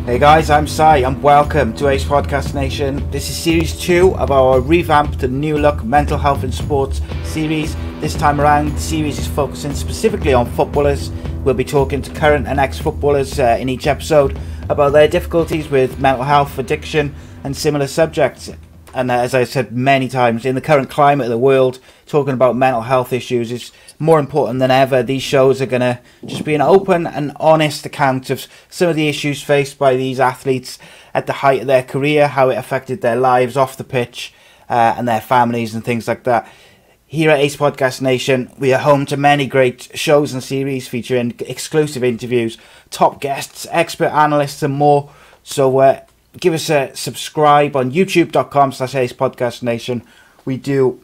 Hey guys, I'm Si and welcome to Ace Podcast Nation. This is series 2 of our revamped and new look mental health and sports series. This time around, the series is focusing specifically on footballers. We'll be talking to current and ex-footballers in each episode about their difficulties with mental health, addiction and similar subjects. And as I said many times, in the current climate of the world, talking about mental health issues is more important than ever. These shows are going to just be an open and honest account of some of the issues faced by these athletes at the height of their career, how it affected their lives off the pitch and their families and things like that. Here at Ace Podcast Nation, we are home to many great shows and series featuring exclusive interviews, top guests, expert analysts and more. So give us a subscribe on youtube.com/Ace Podcast Nation. We do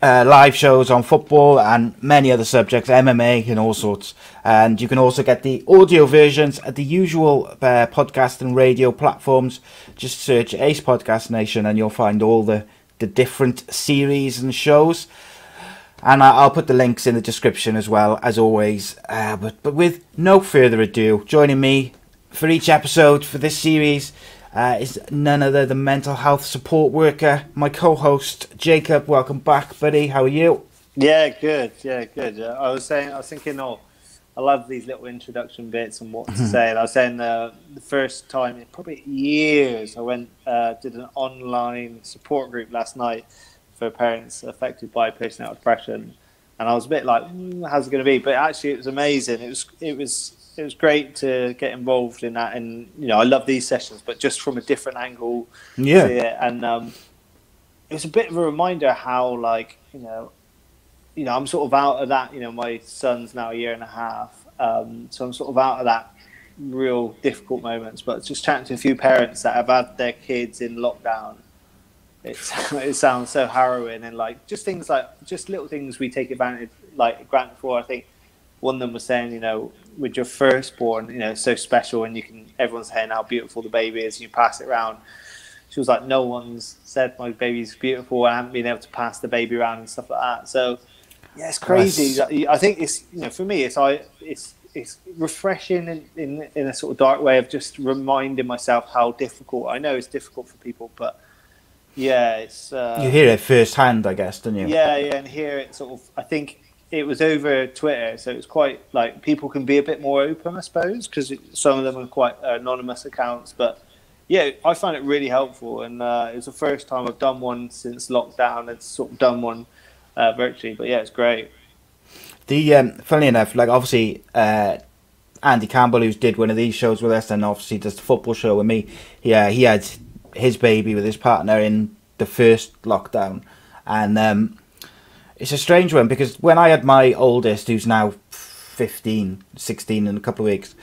live shows on football and many other subjects, MMA and all sorts. And you can also get the audio versions at the usual podcast and radio platforms. Just search Ace Podcast Nation and you'll find all the different series and shows. And I'll put the links in the description as well, as always. But with no further ado, joining me for each episode for this series is none other than mental health support worker, my co-host Jacob. Welcome back, buddy. How are you? Yeah, good. I was thinking, I love these little introduction bits and what to say. And I was saying the first time in probably years, I went did an online support group last night for parents affected by postnatal depression, and I was a bit like, how's it going to be? But actually, it was amazing. It was great to get involved in that, and I love these sessions, but just from a different angle. Yeah. To it. And it was a bit of a reminder how, I'm sort of out of that. My son's now a year and a half, so I'm sort of out of that real difficult moments. But just chatting to a few parents that have had their kids in lockdown, it sounds so harrowing, and just things just little things we take advantage granted for. I think one of them was saying, with your firstborn, it's so special, and everyone's saying how beautiful the baby is, and you pass it around. She was like, no one's said my baby's beautiful, and I haven't been able to pass the baby around and stuff like that. So yeah, it's crazy. I think it's, for me, it's refreshing in a sort of dark way of just reminding myself how difficult. I know it's difficult for people, but yeah, it's you hear it firsthand, I guess, don't you? Yeah, and hear it sort of. I think it was over Twitter, so it's quite people can be a bit more open, I suppose, because some of them are quite anonymous accounts. But yeah, I found it really helpful, and it was the first time I've done one since lockdown. I'd sort of done one virtually, but yeah, it's great. Funnily enough, obviously Andy Campbell, who did one of these shows with us, and obviously does the football show with me. He had his baby with his partner in the first lockdown, and it's a strange one, because when I had my oldest, who's now 16 in a couple of weeks,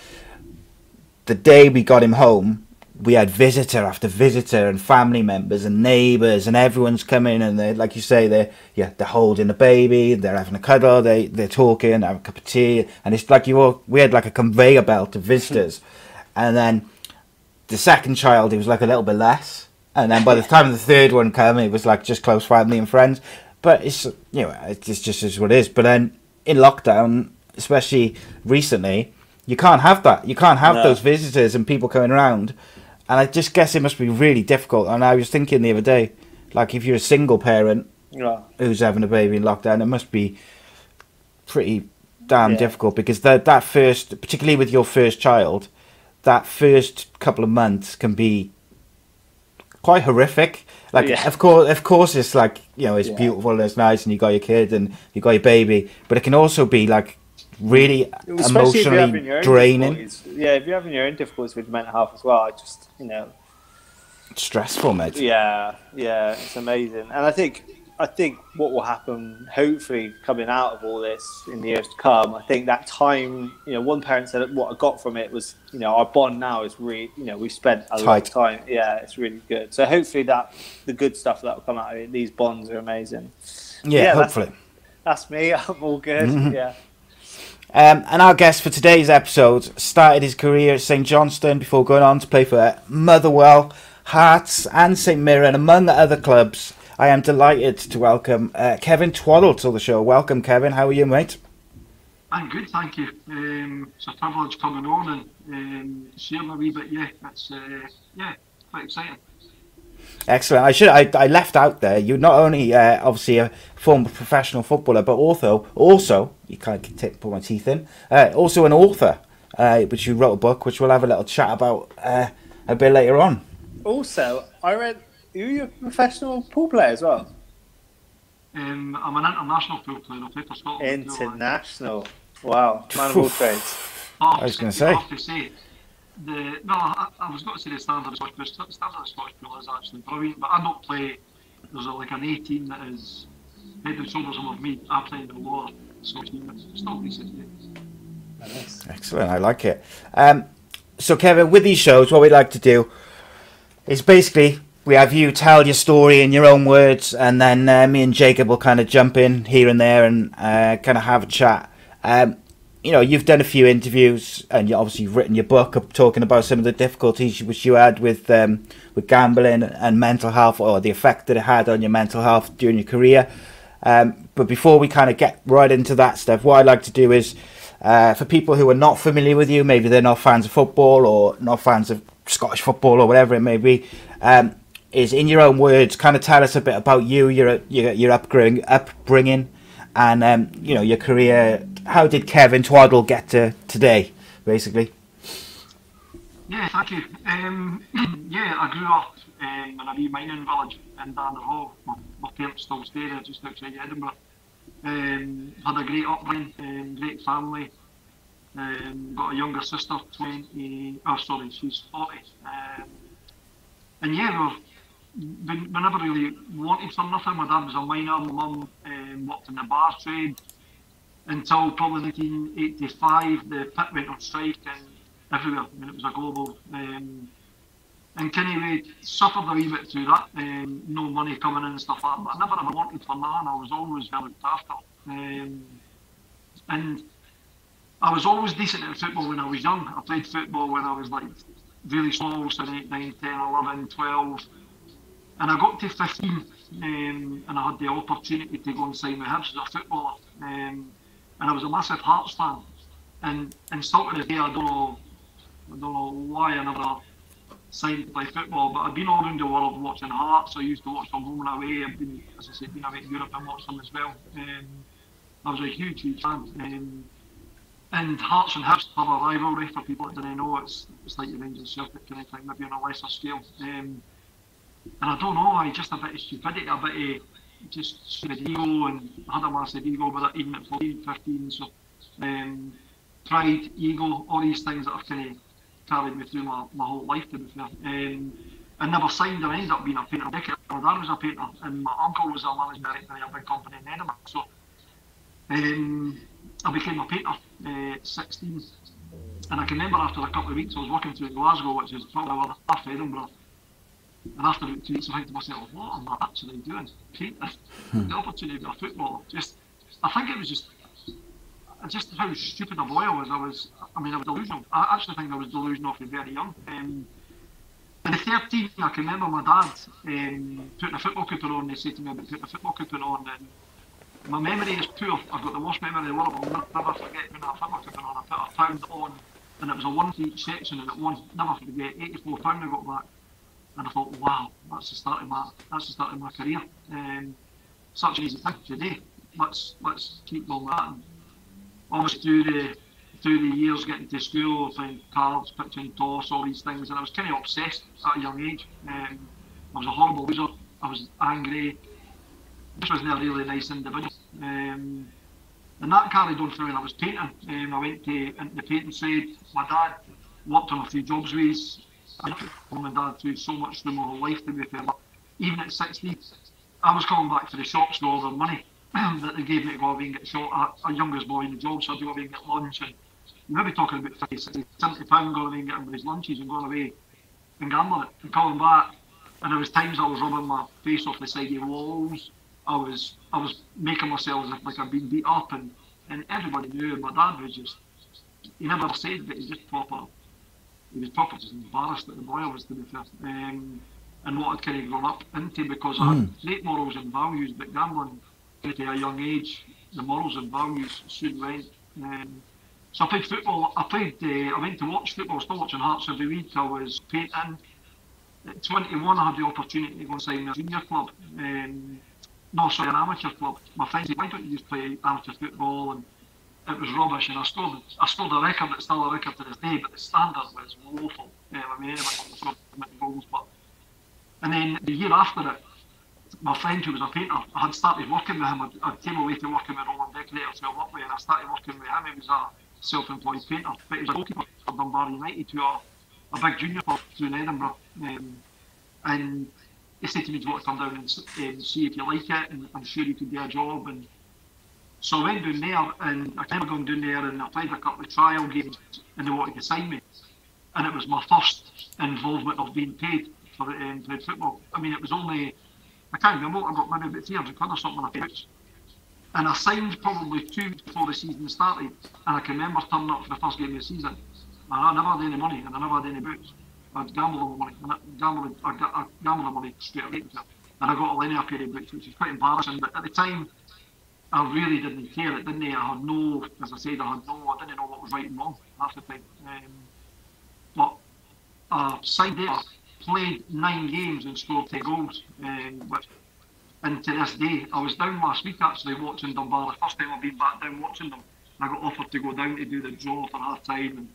the day we got him home, we had visitor after visitor and family members and neighbours, and everyone's coming, and they, like you say, they're holding the baby, they're having a cuddle, they're talking, having a cup of tea, and it's like we had a conveyor belt of visitors. And then the second child, it was a little bit less, and then by the time the third one came, it was just close family and friends. But it's it's just is what it is. But then in lockdown, especially recently, you can't have that. You can't have those visitors and people coming around. And I just guess it must be really difficult. And I was thinking the other day, if you're a single parent who's having a baby in lockdown, it must be pretty damn difficult, because that first, particularly with your first child, that first couple of months can be quite horrific. Of course, it's it's beautiful and it's nice, and you got your kid and you got your baby, but it can also be really emotionally draining. Yeah, if you're having your own difficulties with mental health as well, stressful, mate. Yeah, it's amazing. And I think what will happen, hopefully, coming out of all this in the years to come, I think that time, one parent said what I got from it was, our bond now is really, we've spent a lot of time. Yeah, it's really good. So hopefully the good stuff that will come out of it, these bonds are amazing. Yeah, hopefully. That's me. I'm all good. Mm-hmm. Yeah. And our guest for today's episode started his career at St Johnstone before going on to play for Motherwell, Hearts and St Mirren, among other clubs. I am delighted to welcome Kevin Twaddle to the show. Welcome, Kevin. How are you, mate? I'm good, thank you. It's a privilege coming on and sharing a wee bit. Yeah, it's quite exciting. Excellent. I left out there. You're not only obviously a former professional footballer, but also you kind of put my teeth in. Also an author, which you wrote a book, which we'll have a little chat about a bit later on. Also, I read you're a professional pool player as well. I'm an international pool player. I play for Scotland. International. Wow, man of all trades. I was going to say. I have to say, I was going to say the standard of Scottish pool is actually brilliant, but I don't play. There's like an 18 that is head and shoulders above me. I play in the lower Scottish team. It's still decent. Nice. Excellent. I like it. So Kevin, with these shows, what we like to do is basically we have you tell your story in your own words, and then me and Jacob will kind of jump in here and there and kind of have a chat. You've done a few interviews, and you've written your book up talking about some of the difficulties which you had with gambling and mental health, or the effect that it had on your mental health during your career. But before we kind of get right into that stuff, what I'd like to do is, for people who are not familiar with you, maybe they're not fans of football or not fans of Scottish football or whatever it may be, is in your own words, kind of tell us a bit about you, your upbringing, and your career. How did Kevin Twaddle get to today, basically? Yeah, thank you. I grew up in a wee mining village in Danderhall. My parents still stay there, just outside Edinburgh. Had a great upbringing, great family. Got a younger sister, she's 40. We never really wanted for nothing. My dad was a miner, my mum worked in the bar trade. Until probably 1985, the pit went on strike and everywhere. I mean, it was a global. And kind of we suffered a wee bit through that. No money coming in and stuff like that. But I never ever wanted for nothing. I was always well looked after. And I was always decent at football when I was young. I played football when I was like really small, so 8, 9, 10, 11, 12. And I got to 15 and I had the opportunity to go and sign with Hibs as a footballer. And I was a massive Hearts fan, and still to this day I don't know why I never signed to play football. But I've been all around the world watching Hearts. I used to watch them home and away. I've been, as I said, been away to Europe and watched them as well. I was a huge fan. And Hearts and Hibs have a rivalry for people that didn't know. It's like the Rangers Celtic kind of thing, maybe on a lesser scale. And I don't know, I just a bit of stupidity, a bit of just stupid ego, and I had a massive ego with it even at 14, 15, so pride, ego, all these things that have kind of carried me through my whole life, to be fair. I never signed, and I ended up being a painter. My dad was a painter and my uncle was a managing director in a big company in Edinburgh, so I became a painter at 16, and I can remember after a couple of weeks I was working through Glasgow, which is probably half Edinburgh. And after about 2 weeks, I think to myself, what am I actually doing? Painting. The opportunity to be a footballer. I think it was just how stupid a boy I was. I was delusional. I actually think I was delusional from very young. At 13, I can remember my dad putting a football coupon on. They said to me about putting a football coupon on. And my memory is poor. I've got the worst memory in the world. I'll never forget putting a football coupon on. I put £1 on, and it was a 1 for each section, and it won. Never forget, £84 I got back. And I thought, wow, that's the start of my career. Such an easy thing today. Let's keep going with that. And obviously through the years getting to school, playing cards, pitching toss, all these things, and I was kind of obsessed at a young age. I was a horrible loser. I was angry. This wasn't a really nice individual. And that carried on through when I was painting. I went into the painting trade. My dad worked on a few jobs with us. I put mum and dad through so much through my whole life, to be fair. But even at 16, I was coming back to the shops with all the money that they gave me to go away and get shot at. A youngest boy in the job, so I'd go away and get lunch. And you may be talking about 50, 60, 70 pounds going away and getting his lunches and going away and gambling it and coming back. And there was times I was rubbing my face off the side of walls. I was making myself as if like I'd been beat up, and everybody knew. And my dad was just, he never said, but he was proper just embarrassed that the boy I was, to be fair, and what I'd kind of grown up into, because I had great morals and values, but gambling at a young age, the morals and values soon went, So I played football. I went to watch football. Still watching Hearts every week. I was painting. At 21, I had the opportunity to go and sign a junior club. No, sorry, an amateur club. My friends said, "Why don't you just play amateur football?" And it was rubbish. And I scored a record that's still a record to this day, but the standard was woeful. I mean, anyone scored many goals, but. And then the year after it, my friend who was a painter, I had started working with him. I came away to working with Roland Decorators who I worked with, and I started working with him. He was a self-employed painter, but he was a goalkeeper for Dunbar United, who are a big junior club in Edinburgh. And he said to me, "Do you want to come down and see if you like it? And I'm sure you could do a job." And so I went down there, and I remember going down there, and I played a couple of trial games, and they wanted to sign me. And it was my first involvement of being paid for played football. I mean, it was only, I can't remember, I got maybe about 300 quid or something like that. And I signed probably 2 weeks before the season started, and I can remember turning up for the first game of the season. And I never had any money, and I never had any boots. I'd gambled on the money, and I gambled the money straight away. And I got a linear pair of boots, which was quite embarrassing, but at the time, I really didn't care. It didn't. I had no, as I said, I didn't know what was right and wrong half the time. But I signed there, played 9 games and scored 10 goals, and to this day, I was down last week actually watching Dunbar, the first time I've been back down watching them. I got offered to go down to do the draw for half time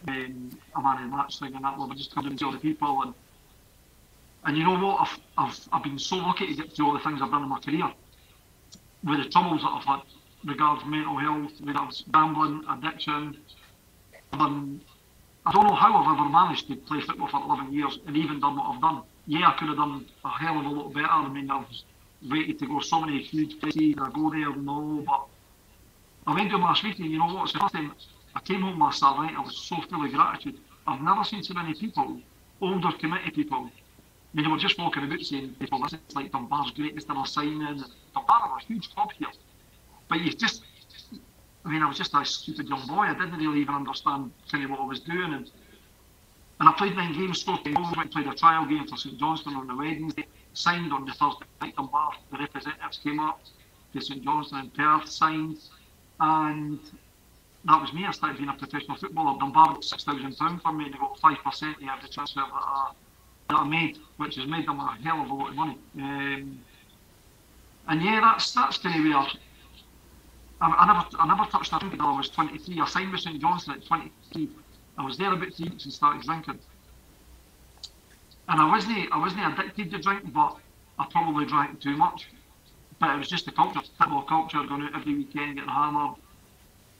and a man in match thing and that one. I just come and see all the people and you know what, I've been so lucky to get to all the things I've done in my career. With the troubles that I've had regards mental health, regards gambling, addiction. I don't know how I've ever managed to play football for 11 years and even done what I've done. Yeah, I could have done a hell of a lot better. I mean, I was rated to go so many huge places, I go there, no, but I went to last week and you know what, it's the first time I came home last Saturday night, I was so full of gratitude. I've never seen so many people, older committee people, I mean, they were just walking about saying, people, this is like Dunbar's greatest ever signing, and Dunbar are a huge club here. But you just, I mean, I was just a stupid young boy. I didn't really even understand kind of what I was doing. And I played 9 games, scored 10 goals, went and played a trial game for St Johnstone on the Wednesday, signed on the Thursday night. Dunbar, the representatives came up to St Johnstone and Perth, signed, and that was me. I started being a professional footballer. Dunbar got £6,000 for me, and they got 5% of every transfer that I made, which has made them a hell of a lot of money. And yeah, that's kind of where I never touched a drink until I was 23. I signed with St Johnstone at 23. I was there about 3 weeks and started drinking. And I wasn't addicted to drink, but I probably drank too much. But it was just the culture, football culture, going out every weekend, getting hammered.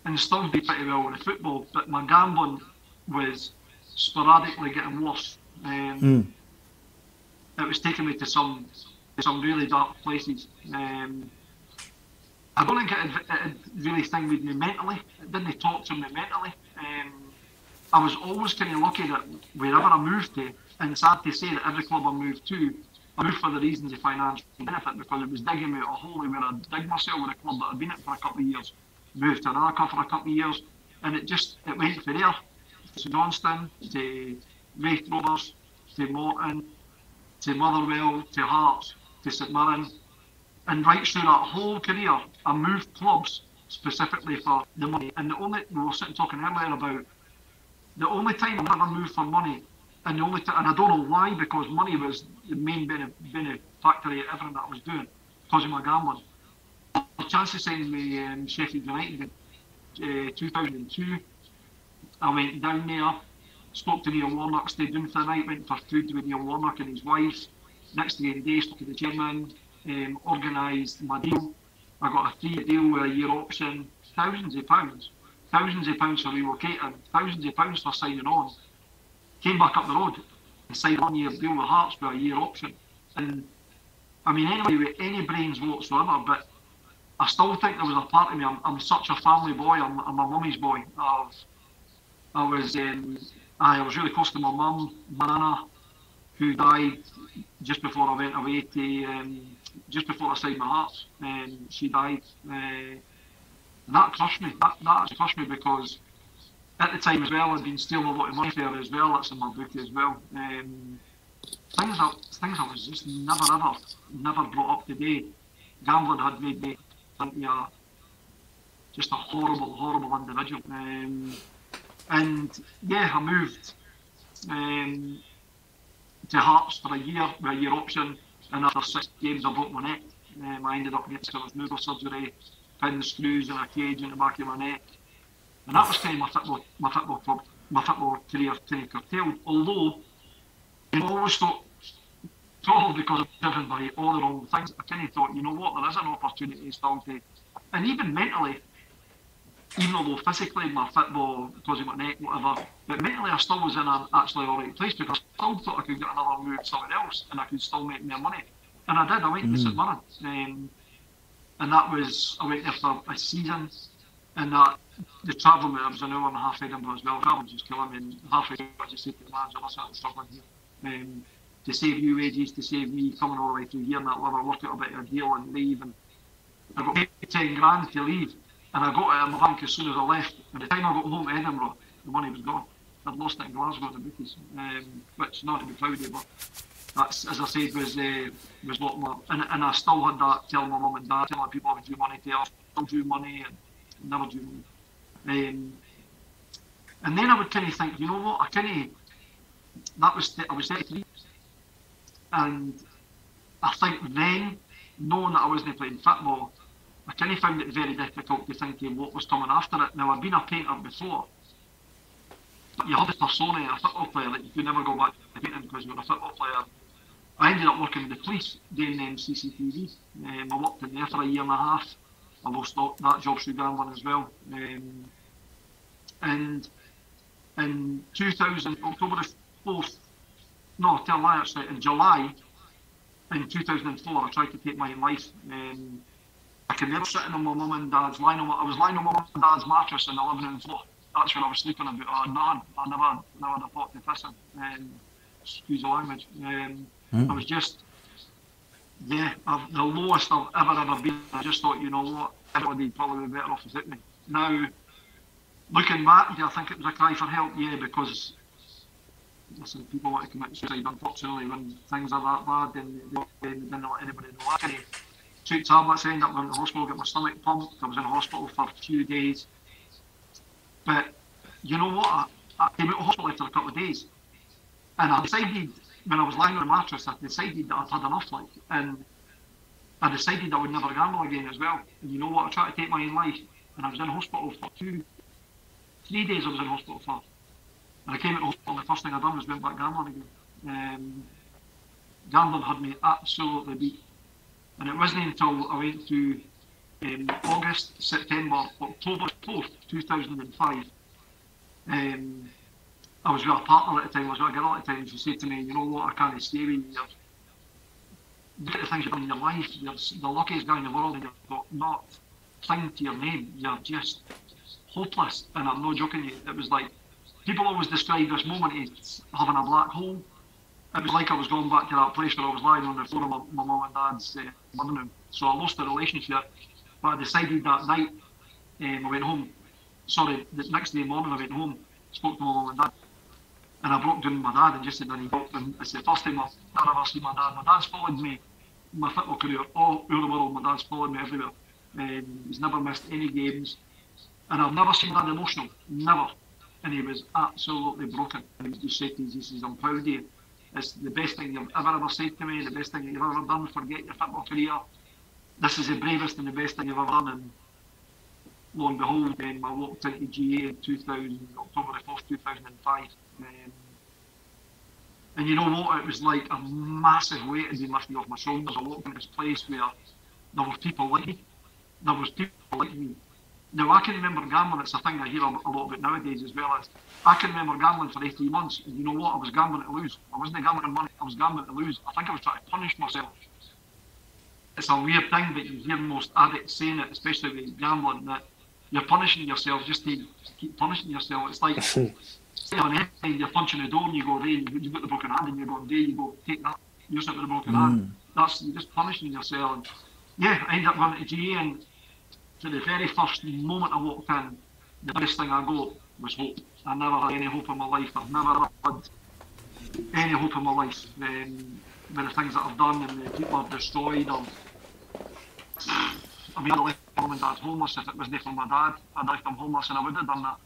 And still did pretty well with the football, but my gambling was sporadically getting worse. It was taking me to some really dark places. I don't think it really thing with me mentally. It didn't torture me mentally. I was always kind of lucky that wherever I moved to, and sad to say that every club I moved to, I moved for the reasons of financial benefit, because it was digging me out a hole where I'd dig myself with a club that I'd been at for a couple of years, moved to another club for a couple of years, and it went from there, to Johnston, to Wraith Rovers, to Morton, to Motherwell, to Hearts, to St Mirren. And right through that whole career, I moved clubs specifically for the money. And we were sitting talking earlier about the only time I ever moved for money, and I don't know why, because money was the main benefactory of everything that I was doing, because of my gambling. The chance to sign me Sheffield United in 2002, I went down there, spoke to Neil Warnock, stayed down for the night, went for food with Neil Warnock and his wife. Next day, spoke to the chairman, organised my deal. I got a 3-year deal with a year option, thousands of pounds for relocating, thousands of pounds for signing on. Came back up the road and signed a 1-year deal with Hearts with a year option. And I mean, anyway, with any brains whatsoever, but I still think there was a part of me, I'm such a family boy, I'm my mummy's boy. I was really close to my mum, Nana, who died just before I went away to, just before I signed my Hearts, and she died. That crushed me. That actually crushed me, because at the time as well, I'd been stealing a lot of money there as well. That's in my book as well. Things I was just never brought up to date. Gambling had made me just a horrible, horrible individual. And yeah, I moved to Hearts for a year with a year option, and after 6 games I broke my neck. I ended up getting neurosurgery, pin screws in a cage in the back of my neck, and that was kind of my football career kind of curtailed. Although I always thought, probably because of driven by all the wrong things, I kind of thought, you know what, there is an opportunity still to, and even mentally, even although physically my football, because of my neck, whatever, but mentally I still was in an actually alright place, because I still thought I could get another move somewhere else and I could still make more money. And I did. I went to St Mirren, and that was, I went there for a season, and that the travel there was an hour and a half Edinburgh as well. Travel was just killing me, and halfway I just said to the manager, listen, I'm struggling here. To save you wages, to save me coming all the way through here and that, whether I work out a bit of a deal and leave, and I got paid 10 grand to leave, and I got it in my bank as soon as I left. By the time I got home to Edinburgh, the money was gone. I'd lost it in Glasgow the bookies, which not to be proud of, but that's, as I said, was what my, and I still had that telling my mum and dad, telling people I would do money to her, still do money and never do money. And then I would kind of think, you know what, I was 33, and I think then, knowing that I wasn't playing football, I kind of found it very difficult to think of what was coming after it. Now, I'd been a painter before, but you have this persona, a football player, that you could never go back to painting because you're a football player. I ended up working with the police doing CCTV. I worked in there for a year and a half. I lost that job through gambling as well. And in 2000, October the 4th, no, tell a lie actually, in July in 2004, I tried to take my own life. I can never sitting on my mum and dad's, I was lying on my mum and dad's mattress in the living room floor. That's when I was sleeping about, I never had a thought to piss in. Excuse the language. I was just, the lowest I've ever been. I just thought, you know what, everybody would probably be better off without me. Now, looking back, do I think it was a cry for help? Yeah, because, listen, people want to commit suicide, unfortunately, when things are that bad, then they didn't let anybody know. I kind of took tablets, I ended up going to the hospital, got my stomach pumped. I was in hospital for a few days. But, you know what, I came out of hospital after a couple of days. And I decided, when I was lying on the mattress, I decided that I'd had enough, and I decided I would never gamble again as well. And you know what, I tried to take my own life, and I was in hospital for 3 days I was in hospital for. And I came out of hospital, and the first thing I done was went back gambling again. Gambling had me absolutely beat. And it wasn't until I went through August, September, October 4th, 2005, I was with a partner at the time, I was with a girl at the time, she said to me, you know what, I can't stay with you. Look at the things you've done in your life, you're the luckiest guy in the world, and you've got not thing to your name, you're just hopeless. And I'm not joking you, it was like, people always describe this moment as having a black hole. It was like I was going back to that place where I was lying on the floor of my mum and dad's living room. So I lost the relationship, but I decided that night, I went home, the next day morning I went home, spoke to my mum and dad, and I broke down with my dad and just said, and it's the first time I've ever seen my dad. My dad's followed me, my football career, all over the world. My dad's followed me everywhere. He's never missed any games, and I've never seen Dad emotional, never. And he was absolutely broken. And he just said to me, he says, I'm proud of you. It's the best thing you've ever said to me, the best thing you've ever done. Forget your football career. This is the bravest and the best thing you've ever done. And lo and behold, I walked into GA in October the 4th, 2005. And you know what, it was like a massive weight had been lifted off my shoulders. I walked into this place where there were people like me. Now I can remember gambling, it's a thing I hear a lot about nowadays as well, as I can remember gambling for 18 months, and you know what, I was gambling to lose. I wasn't gambling money, I was gambling to lose. I think I was trying to punish myself. It's a weird thing that you hear most addicts saying it, especially with gambling, that you're punishing yourself just to keep punishing yourself. It's like, you're punching the door and you go, there, you've got the broken hand, and you go, there, you go, take that, you're sitting with the broken hand. You're just punishing yourself. And yeah, I ended up going to GA, and to the very first moment I walked in, the biggest thing I got was hope. I never had any hope in my life. I've never had any hope in my life. With the things that I've done and the people I've destroyed, I mean, I left mum and dad homeless. If it wasn't for my dad, I'd left them homeless and I would have done that.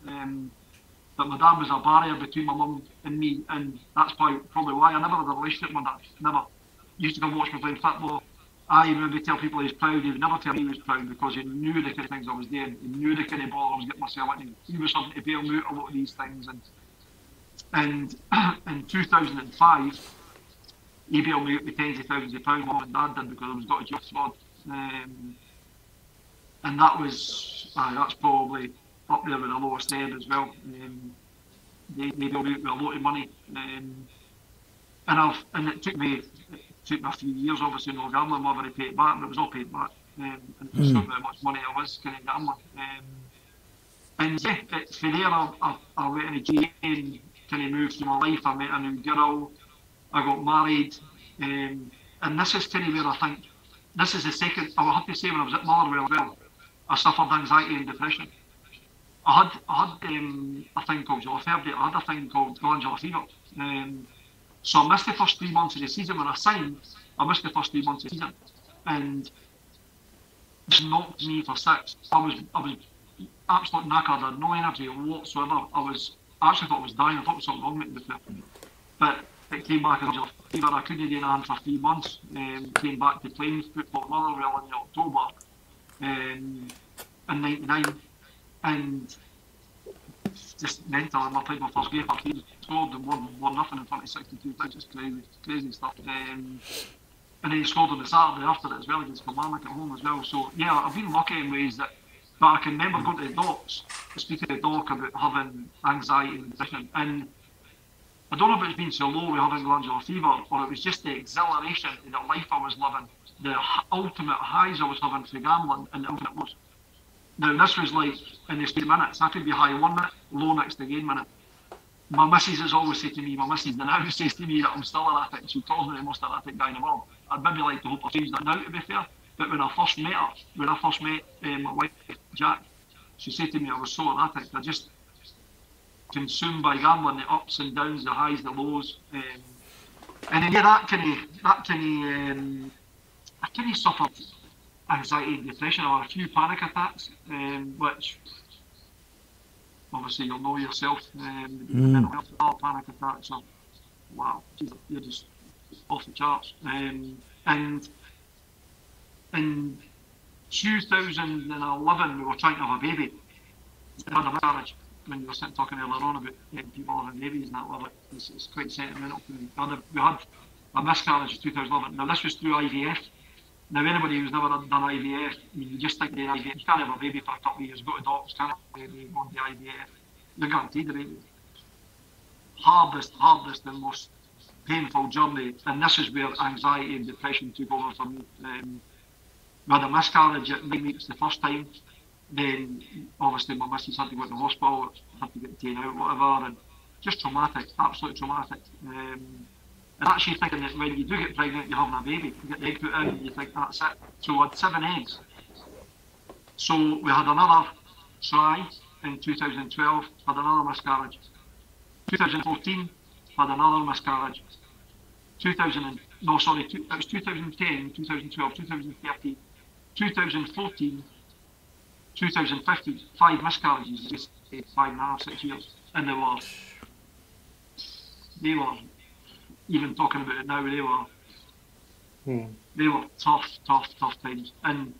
But my dad was a barrier between my mum and me, and that's probably why I never had a relationship with my dad. Never. He used to come watch me playing football. I maybe tell people he's proud. He would never tell me he was proud because he knew the kind of things I was doing. He knew the kind of ball I was getting myself into. He was having to bail me out a lot of these things. And in 2005, he bailed me out with tens of thousands of pounds. Mum and dad did because I was got a job fraud. And that's probably up there with the lowest end as well. They bailed me out with a lot of money. And it took me a few years, obviously, no gambling, whether I paid it back, but it was all paid back. And it was still how much money I was kind of gambling. And yeah, from there I went into GA and kind of moved through my life. I met a new girl, I got married, and this is kind of where I think, this is the second, I will have to say when I was at Motherwell as well, I suffered anxiety and depression. I had a thing called Jolliferdi, I had a thing called glandular fever. So I missed the first 3 months of the season. When I signed, I missed the first 3 months of the season. And it knocked me for 6. I was absolutely knackered. I had no energy whatsoever. I actually thought I was dying. I thought there was something wrong with me. But it came back as a fever. I couldn't do anything for 3 months. Came back to playing football at Motherwell in October in '99. And just mental. I played my first game for team, scored and won 1-0 in front of 62,000. Just crazy stuff. And then he scored on the Saturday after it as well against Kilmarnock at home as well. So yeah, I've been lucky in ways that. But I can remember going to the docs, speaking to the doc about having anxiety and depression. And I don't know if it's been so low with having glandular fever, or it was just the exhilaration in the life I was living, the ultimate highs I was having for gambling, and the ultimate lows. Now, this was like in the 3 minutes. I could be high 1 minute, low next again minute. My missus has always said to me, now says to me that I'm still erratic. She calls me the most erratic guy in the world. I'd maybe like to hope I've changed that now, to be fair. But when I first met my wife, Jack, she said to me I was so erratic. I just consumed by gambling, the ups and downs, the highs, the lows. And then, yeah, I kind of suffered anxiety and depression, or a few panic attacks, which obviously you'll know yourself. Mental health panic attacks are, wow, you're just off the charts. And in 2011 we were trying to have a baby. I had a miscarriage. When you were sitting talking earlier on about people having babies and that, well, it's quite sentimental to me. We had a miscarriage in 2011. Now this was through IVF. Now, anybody who's never done IVF, you just think the IVF, you can't have a baby for a couple of years, go to docs, can't have a baby, go on the IVF. You're guaranteed a baby. Hardest and most painful journey, and this is where anxiety and depression took over for me. We had a miscarriage at 9 weeks the first time, then obviously my missus had to go to the hospital, had to get taken out, whatever, and just traumatic, absolutely traumatic. And actually thinking that when you do get pregnant, you're having a baby, you get the egg put in, and you think that's it. So we had 7 eggs. So we had another try in 2012, had another miscarriage. 2014, had another miscarriage. It was 2010, 2012, 2013, 2014, 2015, 5 miscarriages, just 5.5, 6 years. And they were, even talking about it now, they were tough times. And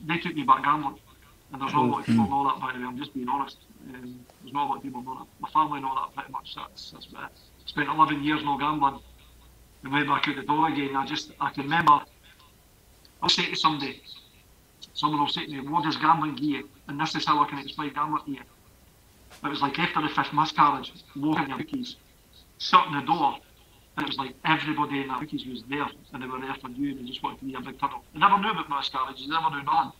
they took me back gambling. And there's not a lot of people know that, by the way, I'm just being honest. There's not a lot of people know that. My family know that pretty much. That's about it. Spent 11 years no gambling and went back out the door again. I can remember, I'll say to someone will say to me, what does gambling give you? And this is how I can explain gambling to you. It was like after the 5th miscarriage, walking your bookies, shutting the door, and it was like everybody in that bookies was there, and they were there for you, and they just wanted to be a big turtle. They never knew about miscarriages, they never knew nothing.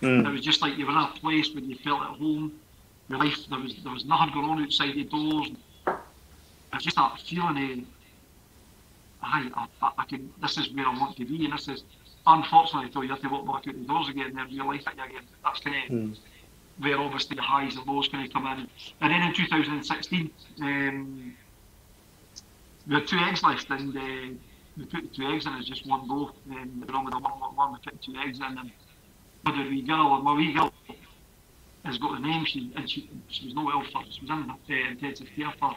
It was just like you were in a place where you felt at home, your life, there was nothing going on outside the doors. It was just that feeling this is where I want to be, and this is, unfortunately, until you have to walk back out the doors again, and then real life hit you again. That's kind of where obviously the highs and lows kind of come in. And then in 2016, we had 2 eggs left, and we put the 2 eggs in as just one go. And the wrong with the one, we put 2 eggs in, and my wee girl has got a name. She was no well for. She was in intensive care for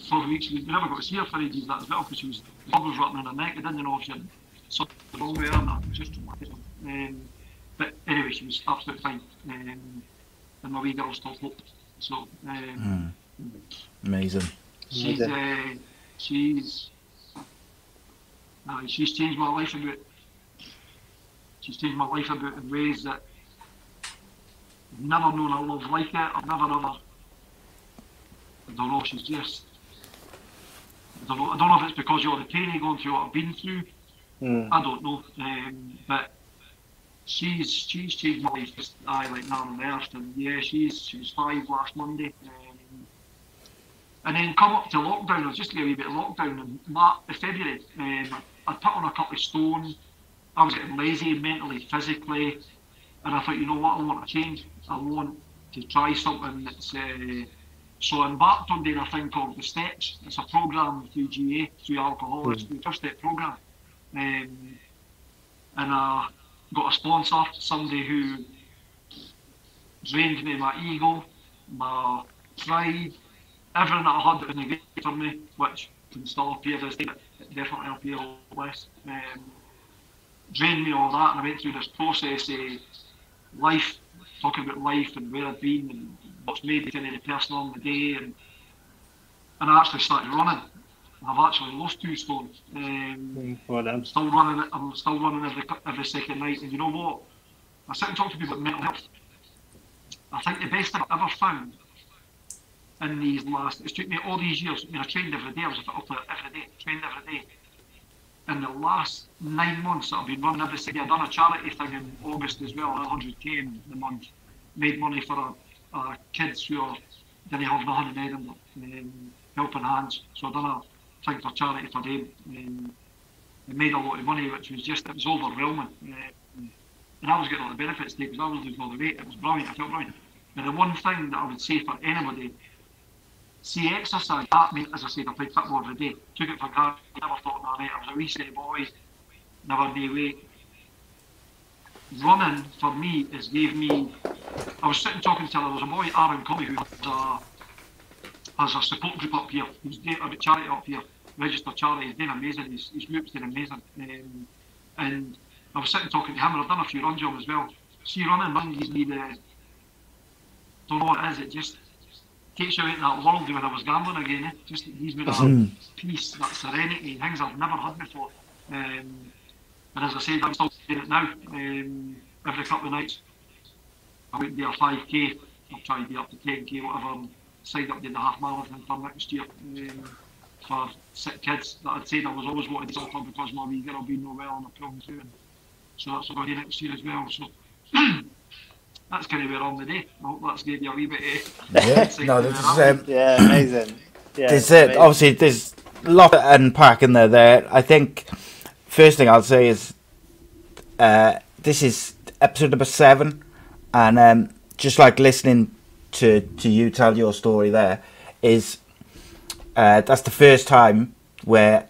4 weeks. We never got to see her for ages that as well, because she was bubbles wrapping in her neck. I didn't know if she had something wrong with her, and that was just traumatic. But anyway, she was absolutely fine, and my wee girl still hoped. So amazing. She's changed my life about. She's changed my life about in ways that I've never known a love like it. I've never ever. I don't know. She's just. I don't know if it's because of the pain you're going through, what I've been through. I don't know. But she's changed my life. Just like now on earth. And yeah, she was 5 last Monday. And then come up to lockdown. I was just getting a wee bit of lockdown in February. I put on a couple of stone. I was getting lazy mentally, physically, and I thought, you know what, I want to change. I want to try something that's. So I embarked on doing a thing called The Steps. It's a programme through GA, through Alcoholics, the 12-step programme. And I got a sponsor, somebody who drained me my ego, my pride, everything that I had that was negative for me, which can still appear this day, but it definitely appear a lot less. Drained me all that, and I went through this process of life, talking about life and where I've been and what's made me into the person on the day, and I actually started running. I've actually lost 2 stone. Well done. I'm still running every second night, and you know what? I sit and talk to people about mental health. I think the best thing I've ever found in these it took me all these years. I mean, I trained every day. I was a fit up every day, trained every day. In the last 9 months that I've been running every single day, I've done a charity thing in August as well, 100k in the month. Made money for kids who didn't have nothing in Edinburgh, helping hands. So I've done a thing for charity for them. It made a lot of money, which was it was overwhelming. And I was getting all the benefits because I was losing all the weight. It was brilliant, I felt brilliant. And the one thing that I would say for anybody, see exercise, that meant, as I said, I played football every day. Took it for granted, never thought about it. I was a wee silly boy, never knew weight. Running, for me, gave me... I was sitting talking to there was a boy, Aaron Cummey, who has a support group up here. He's doing a charity up here, registered charity. He's doing amazing, his group's doing amazing. And I was sitting talking to him, and I've done a few runs with him as well. See, running gives me the... don't know what it is, it just takes you out in that world when I was gambling again. It just gives me that peace, that serenity, things I've never had before. And as I said, I'm still doing it now. Every couple of nights, I went to do a 5k. I'll try to do up to 10k, whatever. And signed up to the half marathon for next year for sick kids that I'd said I was always wanting to do something because my wee girl being no well and I pulled through. So that's what I'm going to do next year as well. So that's kind of where I'm today. I hope that's gave you a wee bit of yeah, amazing. Yeah, amazing. Obviously, there's a lot to unpack in there. I think first thing I'll say is this is episode number 7, and just like listening to you tell your story there is that's the first time where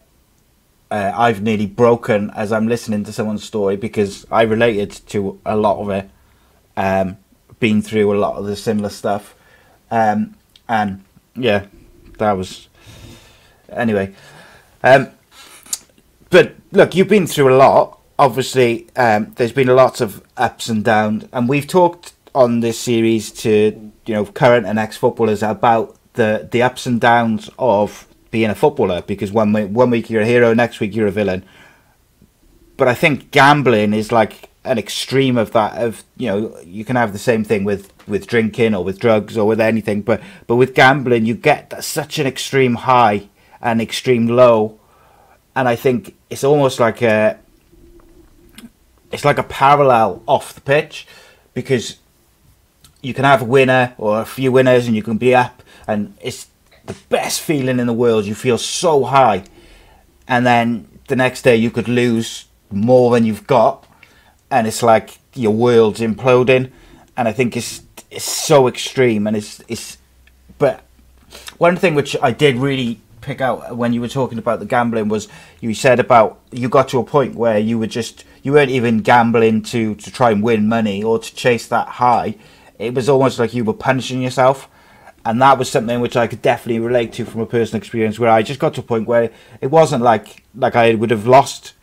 I've nearly broken as I'm listening to someone's story, because I related to a lot of it. Been through a lot of the similar stuff, and yeah, that was anyway. But look, you've been through a lot. Obviously, there's been lots of ups and downs, and we've talked on this series to current and ex-footballers about the ups and downs of being a footballer, because one week you're a hero, next week you're a villain. But I think gambling is like an extreme of that. Of you can have the same thing with drinking or with drugs or with anything, but with gambling you get such an extreme high and extreme low, and I think it's almost like a parallel off the pitch, because you can have a winner or a few winners and you can be up and it's the best feeling in the world. You feel so high, and then the next day you could lose more than you've got, and it's like your world's imploding. And I think it's so extreme, and it's but one thing which I did really pick out when you were talking about the gambling was you said about you got to a point where you weren't even gambling to try and win money or to chase that high. It was almost like you were punishing yourself. And that was something which I could definitely relate to from a personal experience, where I just got to a point where it wasn't like I would have lost,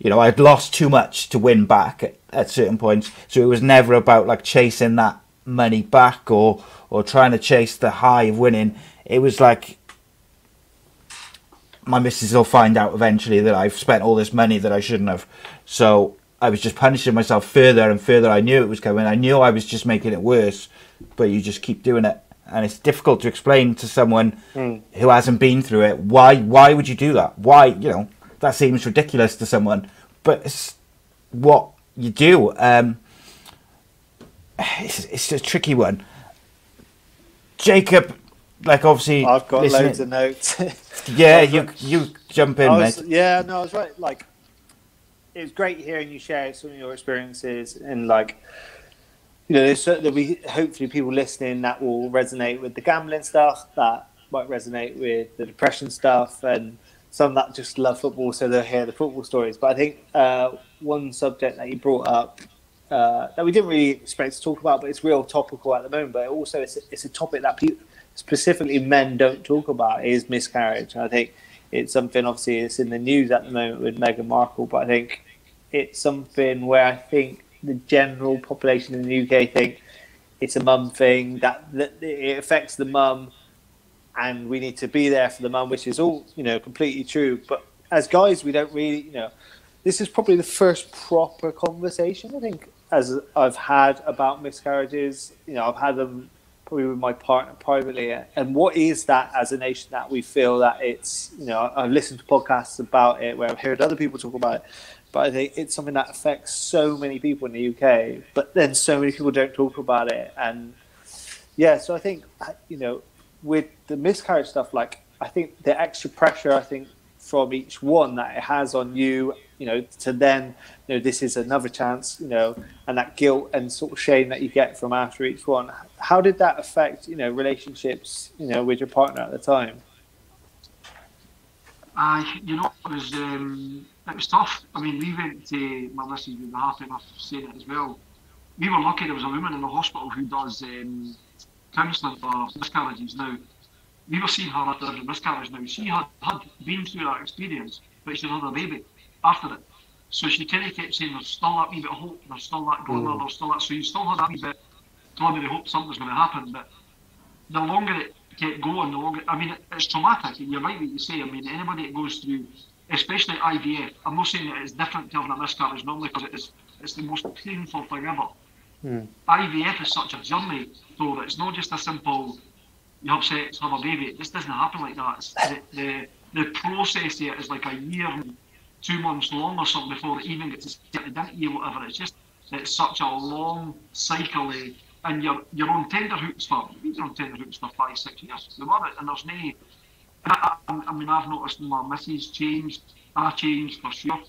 I'd lost too much to win back at certain points. So it was never about like chasing that money back or trying to chase the high of winning. It was like, my missus will find out eventually that I've spent all this money that I shouldn't have. So I was just punishing myself further and further. I knew it was coming. I knew I was just making it worse, but you just keep doing it. And it's difficult to explain to someone who hasn't been through it. Why would you do that? Why, that seems ridiculous to someone. But it's what you do. It's a tricky one. Jacob, like obviously... I've got loads of notes. Yeah, you jump in, mate. Yeah, no, I was right. Like, it was great hearing you share some of your experiences and like... there'll be hopefully people listening that will resonate with the gambling stuff, that might resonate with the depression stuff, and some that just love football, so they'll hear the football stories. But I think one subject that you brought up that we didn't really expect to talk about, but it's real topical at the moment, but also it's a topic that people, specifically men, don't talk about, is miscarriage. And I think it's something, obviously, it's in the news at the moment with Meghan Markle, but I think it's something where I think the general population in the UK think it's a mum thing, that it affects the mum and we need to be there for the mum, which is all, completely true. But as guys, we don't really, this is probably the first proper conversation, I think, as I've had about miscarriages. I've had them probably with my partner privately. And what is that as a nation that we feel that it's, I've listened to podcasts about it where I've heard other people talk about it. But I think it's something that affects so many people in the UK, but then so many people don't talk about it. And yeah, so I think, with the miscarriage stuff, like, I think the extra pressure, I think, from each one that it has on you, to then, this is another chance, and that guilt and sort of shame that you get from after each one. How did that affect, relationships, with your partner at the time? It was tough. I mean, we went to, my missus would be happy enough saying it as well. We were lucky there was a woman in the hospital who does counselling for miscarriages. Now, we were seeing her after every miscarriage now. She had been through that experience, but she had a baby after it. So she kind of kept saying there's still that wee bit of hope, there's still that glimmer, there's still that. So you still had that wee bit glimmer of hope something's going to happen. But the longer it kept going, the longer, I mean, it's traumatic. You're right what you say. I mean, anybody that goes through, especially IVF, I'm not saying that it's different to having a miscarriage normally, because it's the most painful thing ever. IVF is such a journey, so that it's not just a simple, you have sex, have a baby. It just doesn't happen like that. The process here is like a year and 2 months long or something before it even gets started into you, whatever. It's such a long cycle, and you're on tenterhooks for 5-6 years. You love it, and there's no. I mean, I've noticed my missus changed. I changed for sure.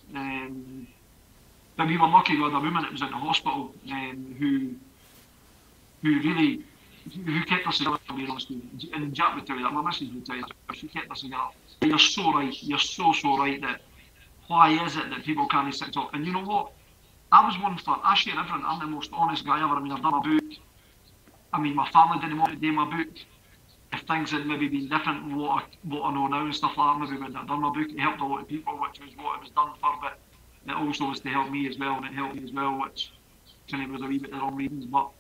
But we were lucky with a woman that was in the hospital who kept us together, to be honest with you. And Jack would tell you that, my missus would tell you that, she kept us together. You're so right, you're so right that why is it that people can't sit and talk? And you know what? I was one for, I share everything, I'm the most honest guy ever. I mean, I've done a book. I mean, my family didn't want to do my book. If things had maybe been different than what I know now and stuff like that, maybe when I'd done my book, it helped a lot of people, which was what it was done for, but it also was to help me as well, and it helped me as well, which kind of was a wee bit the wrong reasons. But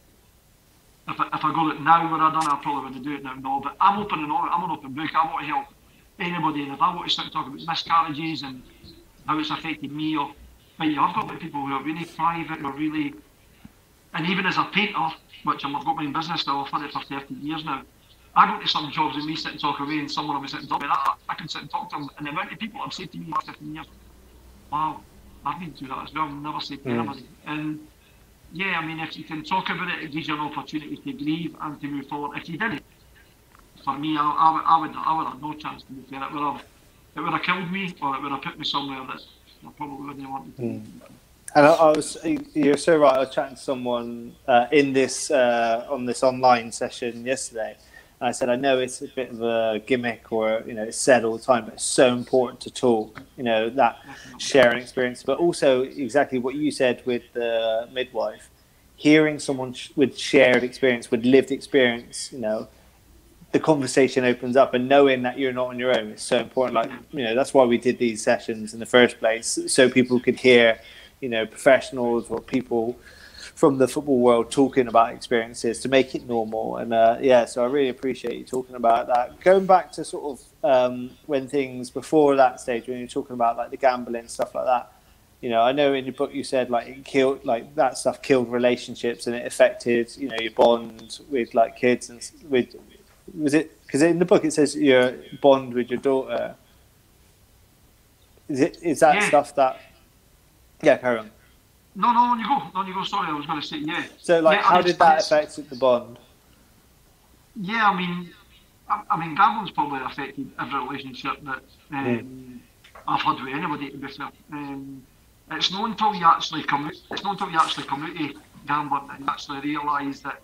if I got it now when I done it, I probably wouldn't do it now, no. But I'm open and honest, I'm an open book. I want to help anybody, and if I want to start talking about miscarriages and how it's affected me, but yeah, I've got people who are really private, who are really, and even as a painter, which I've got my own business now, I've had it for 30 years now. I go to some jobs and we sit and talk away, and someone will be sitting and talk about that. I can sit and talk to them, and the amount of people have said to me last 15 years, wow, I've been through that as well, I've never said to anybody. And yeah, I mean, if you can talk about it, it gives you an opportunity to grieve and to move forward. If you didn't, for me, I would have no chance to be fair. It would have killed me, or it would have put me somewhere that I probably wouldn't have wanted to. And you're so right. I was chatting to someone in this on this online session yesterday, And I said, I know it's a bit of a gimmick, or it's said all the time, but it's so important to talk. That sharing experience, but also exactly what you said with the midwife, hearing someone with shared experience, with lived experience. The conversation opens up, and knowing that you're not on your own is so important. Like, that's why we did these sessions in the first place, so people could hear, professionals or people from the football world talking about experiences to make it normal. And so I really appreciate you talking about that. Going back to sort of when things before that stage, when you're talking about like the gambling stuff like that, I know in your book you said like it killed, like that stuff killed relationships, and it affected your bond with like kids and with. Was it because in the book it says your bond with your daughter? Is that stuff that? Yeah, carry on. No, on you go. Sorry, I was going to say So, like, how did that affect the bond? Yeah, I mean, gambling's probably affected every relationship that I've had with anybody. To be fair, it's not until you actually come out of gambling and you actually realise that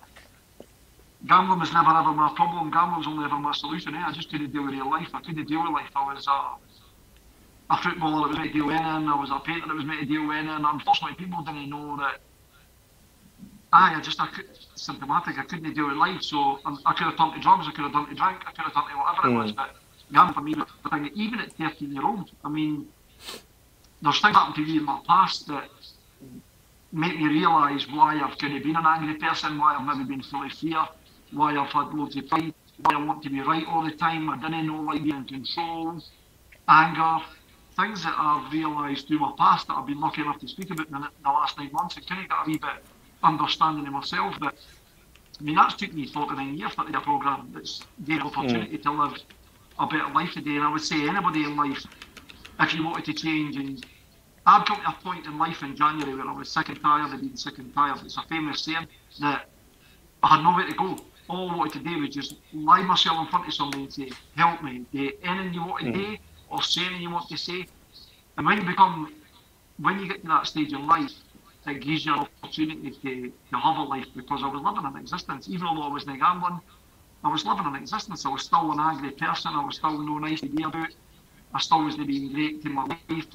gambling was never ever my problem. Gambling was only ever my solution. I just couldn't deal with real life. I couldn't deal with life. I was a footballer that was meant to deal winning. I was a painter that was meant to deal winning. Unfortunately, people didn't know that. Symptomatic. I couldn't deal with life. So I could have turned to drugs. I could have turned to drink. I could have turned to whatever it was. But gambling for me was the thing. Even at 13-year-old, I mean, there's things happened to me in my past that make me realise why I've kind of been an angry person, why I've never been full of fear, why I've had loads of pride, why I want to be right all the time. I didn't know like being in control, anger, things that I've realised through my past that I've been lucky enough to speak about in the last 9 months, and kind of got a wee bit understanding of myself. But I mean, that's took me 49 years to do a programme that's gave me the opportunity to live a better life today. And I would say anybody in life, if you wanted to change, and I'd come to a point in life in January where I was sick and tired of being sick and tired. It's a famous saying that I had nowhere to go. All I wanted to do was just lie myself in front of somebody and say, help me, do anything you want to do or say anything you want to say. And when you get to that stage in life, it gives you an opportunity to have a life, because I was living an existence. Even though I wasn't gambling, I was living an existence. I was still an angry person. I was still no nice to be about. I still wasn't being great to my life.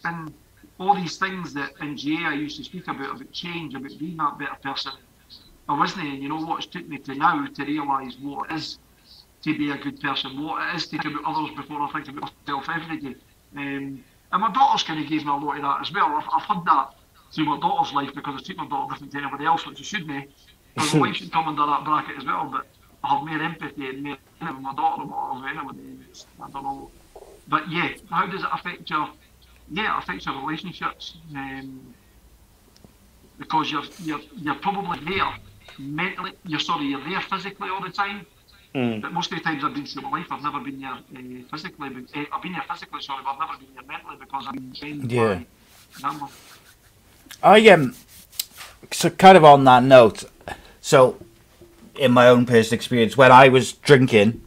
And all these things that in GA I used to speak about change, about being that better person, I wasn't. And you know what it's took me to now to realise what it is to be a good person, what it is to think about others before I think about myself every day. And my daughter's kind of gave me a lot of that as well. I've had that through my daughter's life, because I treat my daughter different to anybody else, which I shouldn't. Because my wife should come under that bracket as well, but I have more empathy and more with my daughter than anybody. I don't know. But yeah, how does it affect your... Yeah, it affects your relationships, because you're probably there mentally. You're there physically all the time. But most of the times I've been through my life, I've never been there physically. I've been there physically, but I've never been there mentally, because I've been trained by gambling. So kind of on that note, so in my own personal experience, when I was drinking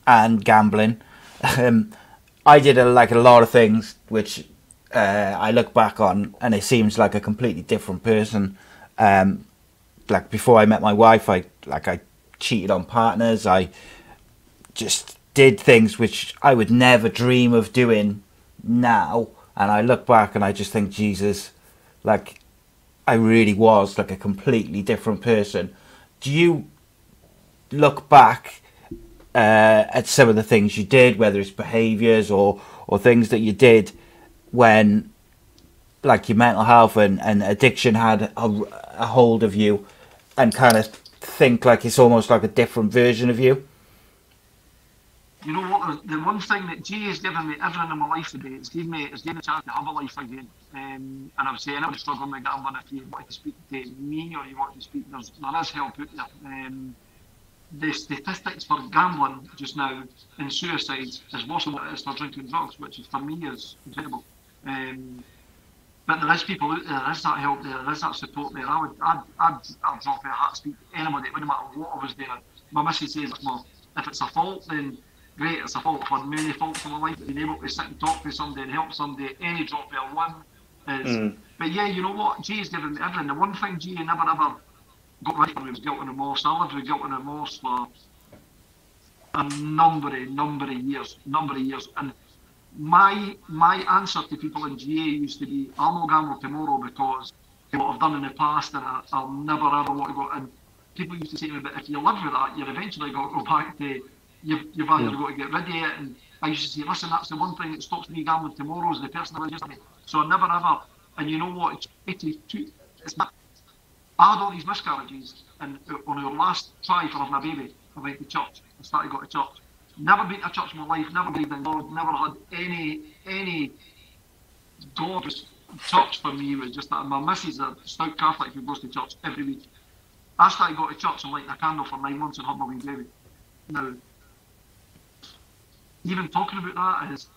and gambling, I did a lot of things which I look back on, and it seems like a completely different person. Like before I met my wife, I cheated on partners. I just did things which I would never dream of doing now. And I look back and I just think, Jesus, like I really was like a completely different person. Do you look back at some of the things you did, whether it's behaviours or things that you did when like your mental health and addiction had a hold of you, and kind of think like it's almost like a different version of you? You know what? The one thing that G has given me everything in my life today, it's given me a chance to have a life again. And I would say anybody struggling with gambling, if you want to speak to me or you want to speak, there is help out there. The statistics for gambling just now and suicides is worse than what it is for drinking drugs, which for me is incredible. But there is people out there is that help there is that support there. I'd drop a hat, speak to anybody, it wouldn't matter what I was doing. My missus says, well, if it's a fault, then great, it's a fault. I've had many faults in my life, being able to sit and talk to somebody and help somebody, any drop of a one is. But yeah, you know what? G has given me everything. The one thing G never ever got right from me was guilt and remorse. I lived with guilt and remorse for a number of years. And my answer to people in GA used to be, I'll not gamble tomorrow because of what I've done in the past, and I'll never ever want to go. And people used to say to me, but if you live with that, you're eventually going to go back to, you've either got to get rid of it. And I used to say, listen, that's the one thing that stops me gambling tomorrow is the person that lives with me. So I never ever, and you know what, it's 82, it's not, I had all these miscarriages, and on our last try for having a baby, I went to church. I started going to church. Never been to church in my life, never believed in God, never had any God. Church for me was just that. My missus is a stout Catholic who goes to church every week. I started going to church and lighting a candle for 9 months and had my wee baby. Now, even talking about that is,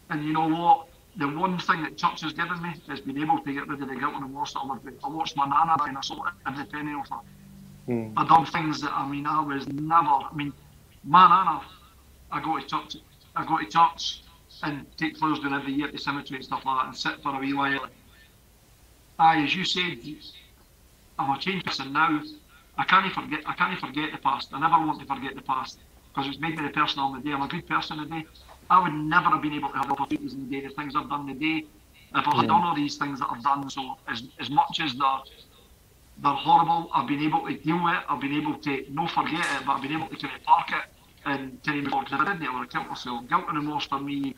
and you know what? The one thing that church has given me is being able to get rid of the guilt and remorse that I lived with. I watched my nana die and I saw every penny of her. I've done things that, I was never, my nana, I go to church and take flowers down every year at the cemetery and stuff like that and sit for a wee while. As you said, I'm a changed person now. I can't forget the past. I never want to forget the past because it's made me the person I'm today. I'm a good person today. I would never have been able to have opportunities in the day, the things I've done today, if I had done all these things that I've done. So as much as they're horrible, I've been able to deal with it, I've been able to not forget it, but I've been able to kind of park it and tell you before, because if I didn't, I would have killed myself. Guilt and remorse for me,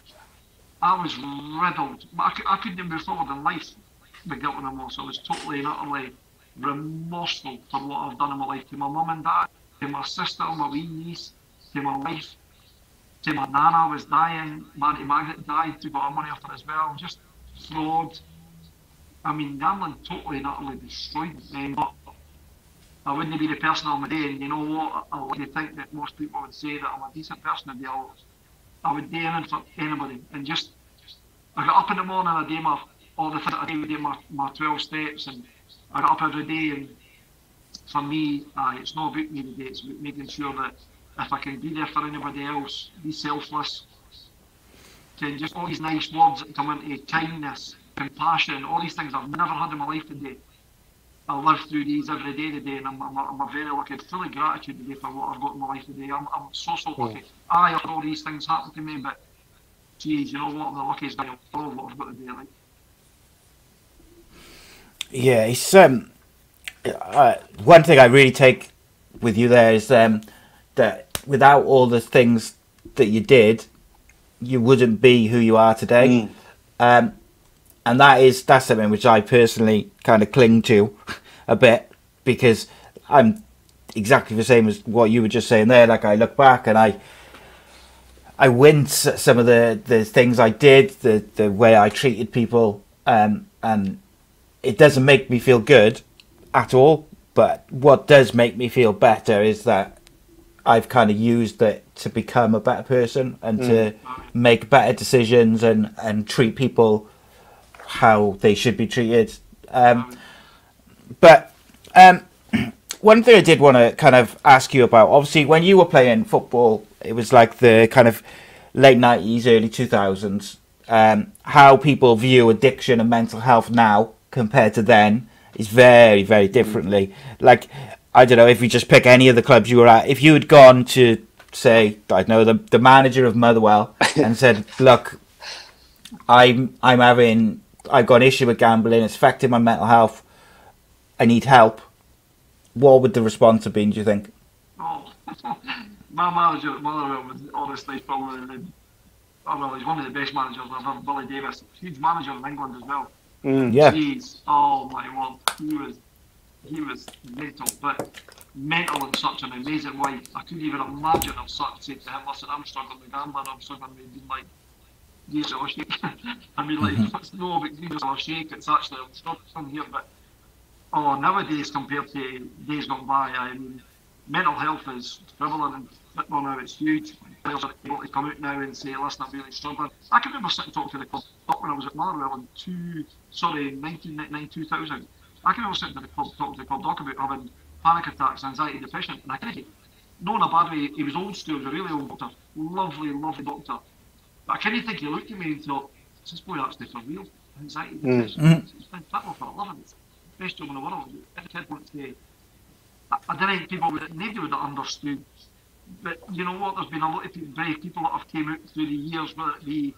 I was riddled. I couldn't move forward in life with guilt and remorse. I was totally and utterly remorseful for what I've done in my life, to my mum and dad, to my sister, my wee niece, to my wife, to my nana was dying, Auntie Margaret died, took our money off her as well, just fraud. Gambling totally and utterly destroyed me. But I wouldn't be the person I'm today, and you know what? I like to think that most people would say that I'm a decent person today. I would do anything for anybody, and just, I got up in the morning, I do all the things I do my 12 steps, and I got up every day, and for me, it's not about me today, it's about making sure that if I can be there for anybody else, be selfless, and just all these nice words that come into kindness, compassion, all these things I've never had in my life today. I live through these every day today, and I'm very lucky, full of gratitude today for what I've got in my life today. I'm so lucky. I have all these things happen to me, but geez, you know what? I'm the luckiest guy in the world what I've got today. Yeah, it's one thing I really take with you there is that without all the things that you did, you wouldn't be who you are today. And that's something which I personally kind of cling to a bit, because I'm exactly the same as what you were just saying there. Like, I look back and I wince at some of the things I did, the way I treated people, and it doesn't make me feel good at all. But what does make me feel better is that I've kind of used it to become a better person and to make better decisions and treat people how they should be treated. But one thing I did want to kind of ask you about, obviously when you were playing football, it was like the kind of late 90s, early 2000s. How people view addiction and mental health now compared to then is very, very differently. Like, I don't know, if you just pick any of the clubs you were at, if you had gone to, say, I don't know, the manager of Motherwell and said, look, I've got an issue with gambling, it's affecting my mental health, I need help, what would the response have been, do you think? Oh, my manager at Motherwell was honestly probably, he's one of the best managers I've ever, Billy Davis, huge manager in England as well. Yeah. Jeez, oh my word, he was mental, but mental in such an amazing way. I couldn't even imagine I've sat and said to him, listen, I'm struggling with gambling, I'm struggling with being like, yes, I'll shake. It's no big deal, I'll shake, it's actually, I'm struggling here, but nowadays compared to days gone by, mental health is prevalent in football now, it's huge. Players are able to come out now and say, listen, I'm really struggling. I can remember sitting talking to the club when I was at Motherwell in 1999, 2000. I can remember sitting to the club talking to the club doc about having panic attacks, anxiety, depression, and I kind of, not in a bad way, he was old school, he was a really old doctor, lovely doctor. But I kind of think he looked at me and thought, is this boy actually for real? Anxiety, depression, he's been football for a living, it's the best job in the world. Every kid wants to I don't think nobody would have understood. But you know what? There's been a lot of brave people that have came out through the years, whether it be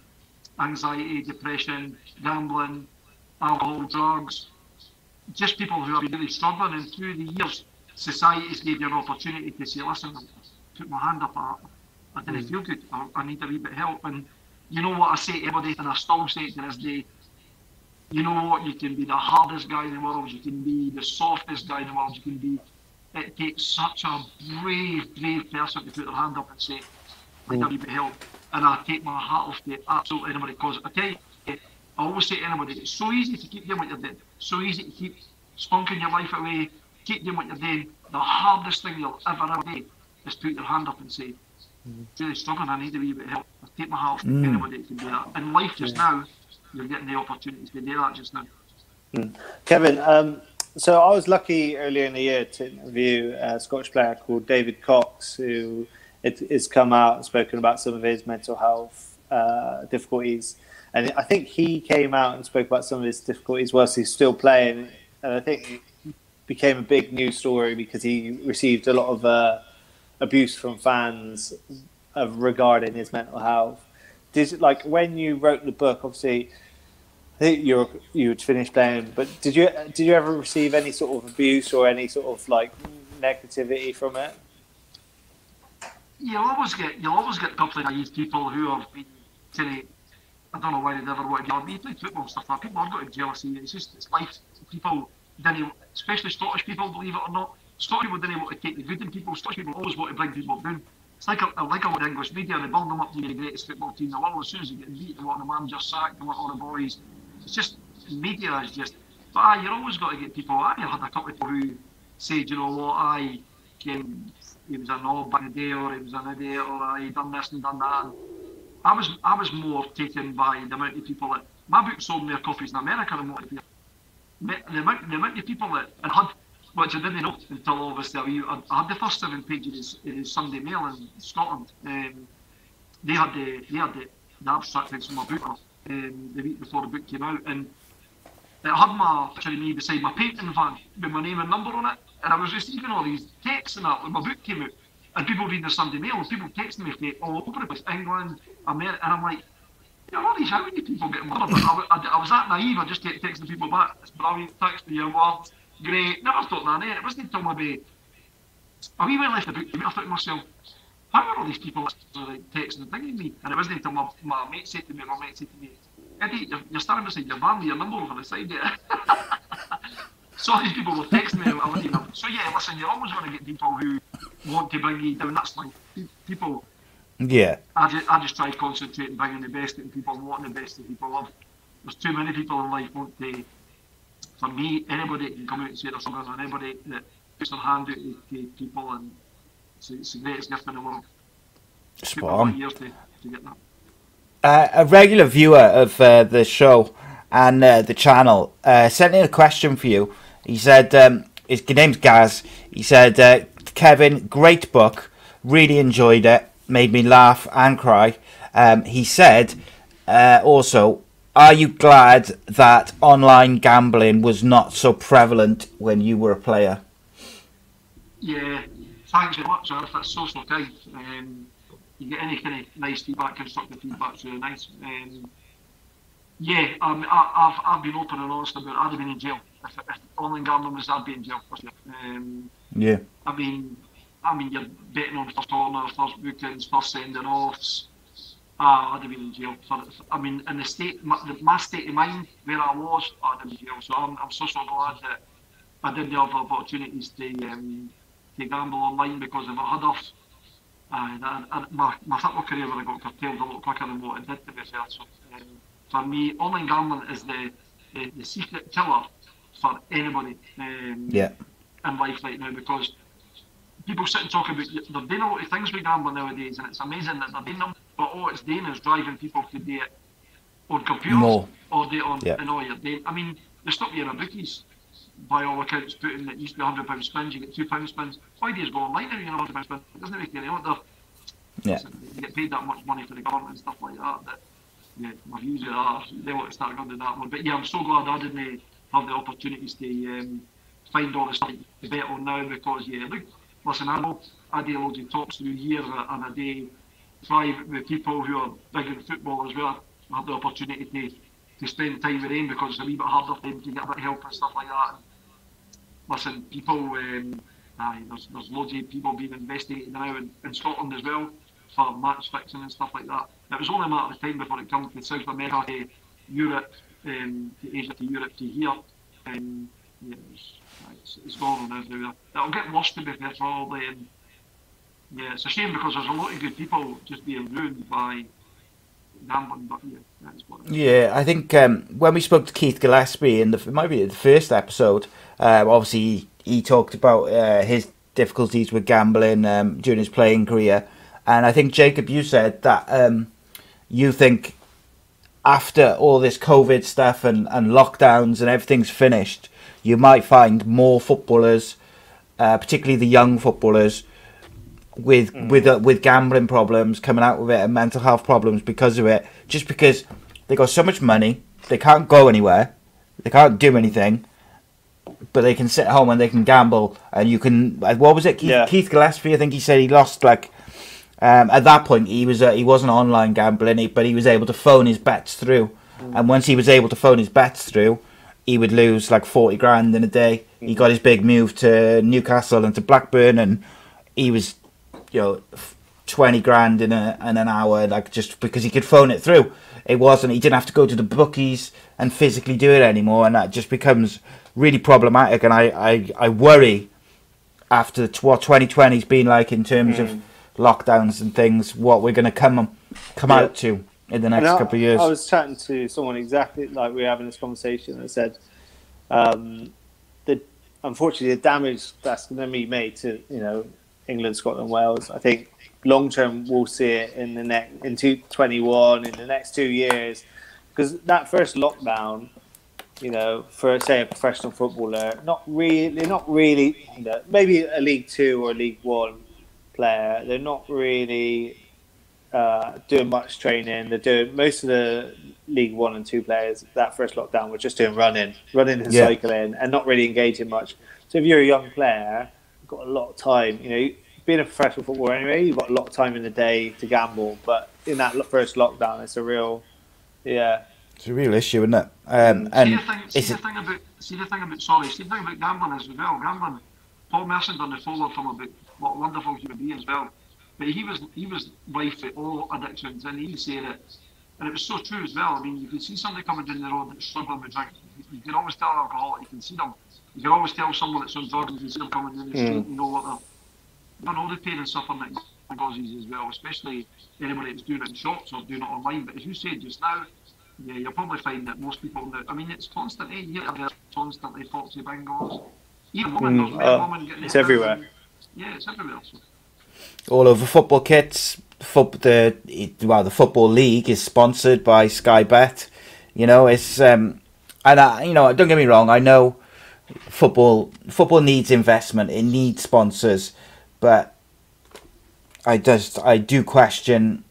anxiety, depression, gambling, alcohol, drugs, just people who have been really struggling. And through the years, society's gave you an opportunity to say, listen, I put my hand up, I didn't feel good, I need a wee bit of help. And you know what I say to everybody, and I still say it to this day, you know what, you can be the hardest guy in the world, you can be the softest guy in the world, you can be, it takes such a brave person to put their hand up and say, I need a wee bit of help. And I take my hat off to absolutely anybody, because I tell you, I always say to anybody, it's so easy to keep doing what you're doing, so easy to keep spunking your life away, keep doing what you're doing. The hardest thing you'll ever do is put your hand up and say, really struggling, I need a wee bit of help. I take my hat off to anybody that can do that. In life just now, you're getting the opportunities to do that just now. Kevin, so I was lucky earlier in the year to interview a Scottish player called David Cox, who has come out and spoken about some of his mental health difficulties. And I think he came out and spoke about some of his difficulties whilst he's still playing. And I think it became a big news story because he received a lot of abuse from fans regarding his mental health. Like when you wrote the book, obviously, I think you had finished playing, but did you ever receive any sort of abuse or any sort of like negativity from it? You'll always get a couple of naive people who have been kind of, I don't know why they'd ever want to be. You play football and stuff like that. People have got jealousy. It's life. People didn't, especially Scottish people, believe it or not. Scottish people didn't want to take the good in people. Scottish people always want to bring people down. It's like a lot of English media. They build them up to be the greatest football team in the world. As soon as they get beat, they want the manager sacked. They want all the boys. It's just media is just. But you're always got to get people. I had a couple of people who said, you know what, he was a knob back in the day, or he was an idiot, or he done this and done that. And I was more taken by the amount of people that my book sold more copies in America than what it did. The amount of people that I had, which I didn't know until obviously I had the first 7 pages in his Sunday Mail in Scotland. They had the abstract things from my book the week before the book came out, and it had my picture of me beside my painting van with my name and number on it, and I was receiving all these texts and that when my book came out, and people reading the Sunday Mail, and people texting me from all over the place, England, America, and I'm like, you know, how many people get murdered? I was that naive, I just kept texting people back, it's brilliant, thanks for your words, great, never thought that, it wasn't until maybe a wee while left the book, I thought to myself, how are all these people like, texting and thinking me? And it wasn't until my mate said to me, Eddie, you're standing beside your van with your number over the side there. So these people were texting me, I wouldn't even. So yeah, listen, you're always going to get people who want to bring you down. That's like people. Yeah. I just try to concentrate on bringing the best in people and wanting the best in people. There's too many people in life want to. For me, anybody can come out and say there's something, and anybody that puts their hand out to people, and it's the greatest gift in the world. Spot on. Years to get that. A regular viewer of the show and the channel sent in a question for you. He said, his name's Gaz. He said, Kevin, great book. Really enjoyed it. Made me laugh and cry. He said, also, are you glad that online gambling was not so prevalent when you were a player? Yeah, thanks very much, Arf. That's so kind. You get any kind of nice feedback, constructive feedback, it's really nice. Yeah, I've been open and honest about it. I'd have been in jail. If online gambling was, I'd be in jail for sure. Yeah. I mean, you're betting on first corner, first bookings, first sending offs. I'd have been in jail. In the state, my state of mind where I was, I'd have been in jail. So I'm so glad that I didn't have the opportunities to gamble online, because if I had off, my football career would have got curtailed a lot quicker than what it did, to be fair. So, for me, online gambling is the secret killer for anybody in life right now, because people sit and talk about, they're doing a lot of things with gambling nowadays, and it's amazing that they're doing them, but all it's doing is driving people to do it on computers or do it on in all your day. I mean, they stop you in a bookies, by all accounts, putting that used to be £100 spins, you get £2 spins. Why do you go online now, you know, £100 spins? It doesn't make any odds. You get paid that much money for the government and stuff like that. My views are they want to start going to that one. But yeah, I'm so glad I didn't have the opportunities to find all the stuff to bet on now because, yeah, look, listen, I do loads of talks through years and a day, private with people who are big in football as well. I have the opportunity to spend time with them because it's a wee bit harder for them to get a bit of help and stuff like that. Listen, people, there's loads of people being investigated now in Scotland as well for match fixing and stuff like that. It was only a matter of time before it comes to South America, to Europe, to Asia, to Europe, to here. Yeah, it's gone on everywhere. It'll get worse to be fair, probably. Yeah, it's a shame because there's a lot of good people just being ruined by gambling, but yeah, that's what it is. Yeah, I think when we spoke to Keith Gillespie in it might be the first episode, obviously he talked about his difficulties with gambling during his playing career, and I think Jacob, you said that you think after all this COVID stuff and lockdowns and everything's finished, you might find more footballers, particularly the young footballers, with gambling problems coming out with it and mental health problems because of it, just because they got so much money, they can't go anywhere, they can't do anything, but they can sit at home and they can gamble. And you can, what was it, Keith Gillespie, I think he said he lost like at that point he wasn't online gambling, but he was able to phone his bets through, and once he was able to phone his bets through, he would lose like 40 grand in a day. He got his big move to Newcastle and to Blackburn, and he was 20 grand in an hour, like just because he could phone it through. He didn't have to go to the bookies and physically do it anymore, and that just becomes really problematic. And I worry after what 2020's been like in terms of lockdowns and things, what we're going to come out to in the next couple of years. I was chatting to someone exactly like we were having this conversation that said unfortunately the damage that's going to be made to England, Scotland, Wales, I think long term we'll see it in 2021, in the next 2 years, because that first lockdown, for say a professional footballer, not really, maybe a League Two or a League One player, they're not really doing much training. They're doing most of the League One and Two players. That first lockdown were just doing running and cycling, and not really engaging much. So if you're a young player, you've got a lot of time. Being a professional footballer anyway, you've got a lot of time in the day to gamble. But in that first lockdown, it's a real issue, isn't it? See the thing about gambling as well. Gambling. Paul Merson done the forward from about what a wonderful human being as well. But he was rife with all addictions, and he said it, and it was so true as well. I mean, you can see somebody coming down the road that's struggling with drink. You can always tell an alcoholic. You can see them. You can always tell someone that's on drugs. You can see them coming down the street. You know what they're all the pain and suffering that causes as well, especially anybody that's doing it in shops or doing it online. But as you said just now, yeah, you'll probably find that most people I mean, it's constant. There's constantly foxy bingos. Even women getting it's everywhere. Yeah, it's everywhere. So. All over football kits. The football league is sponsored by Sky Bet. It's and don't get me wrong. I know football needs investment. It needs sponsors, but I do question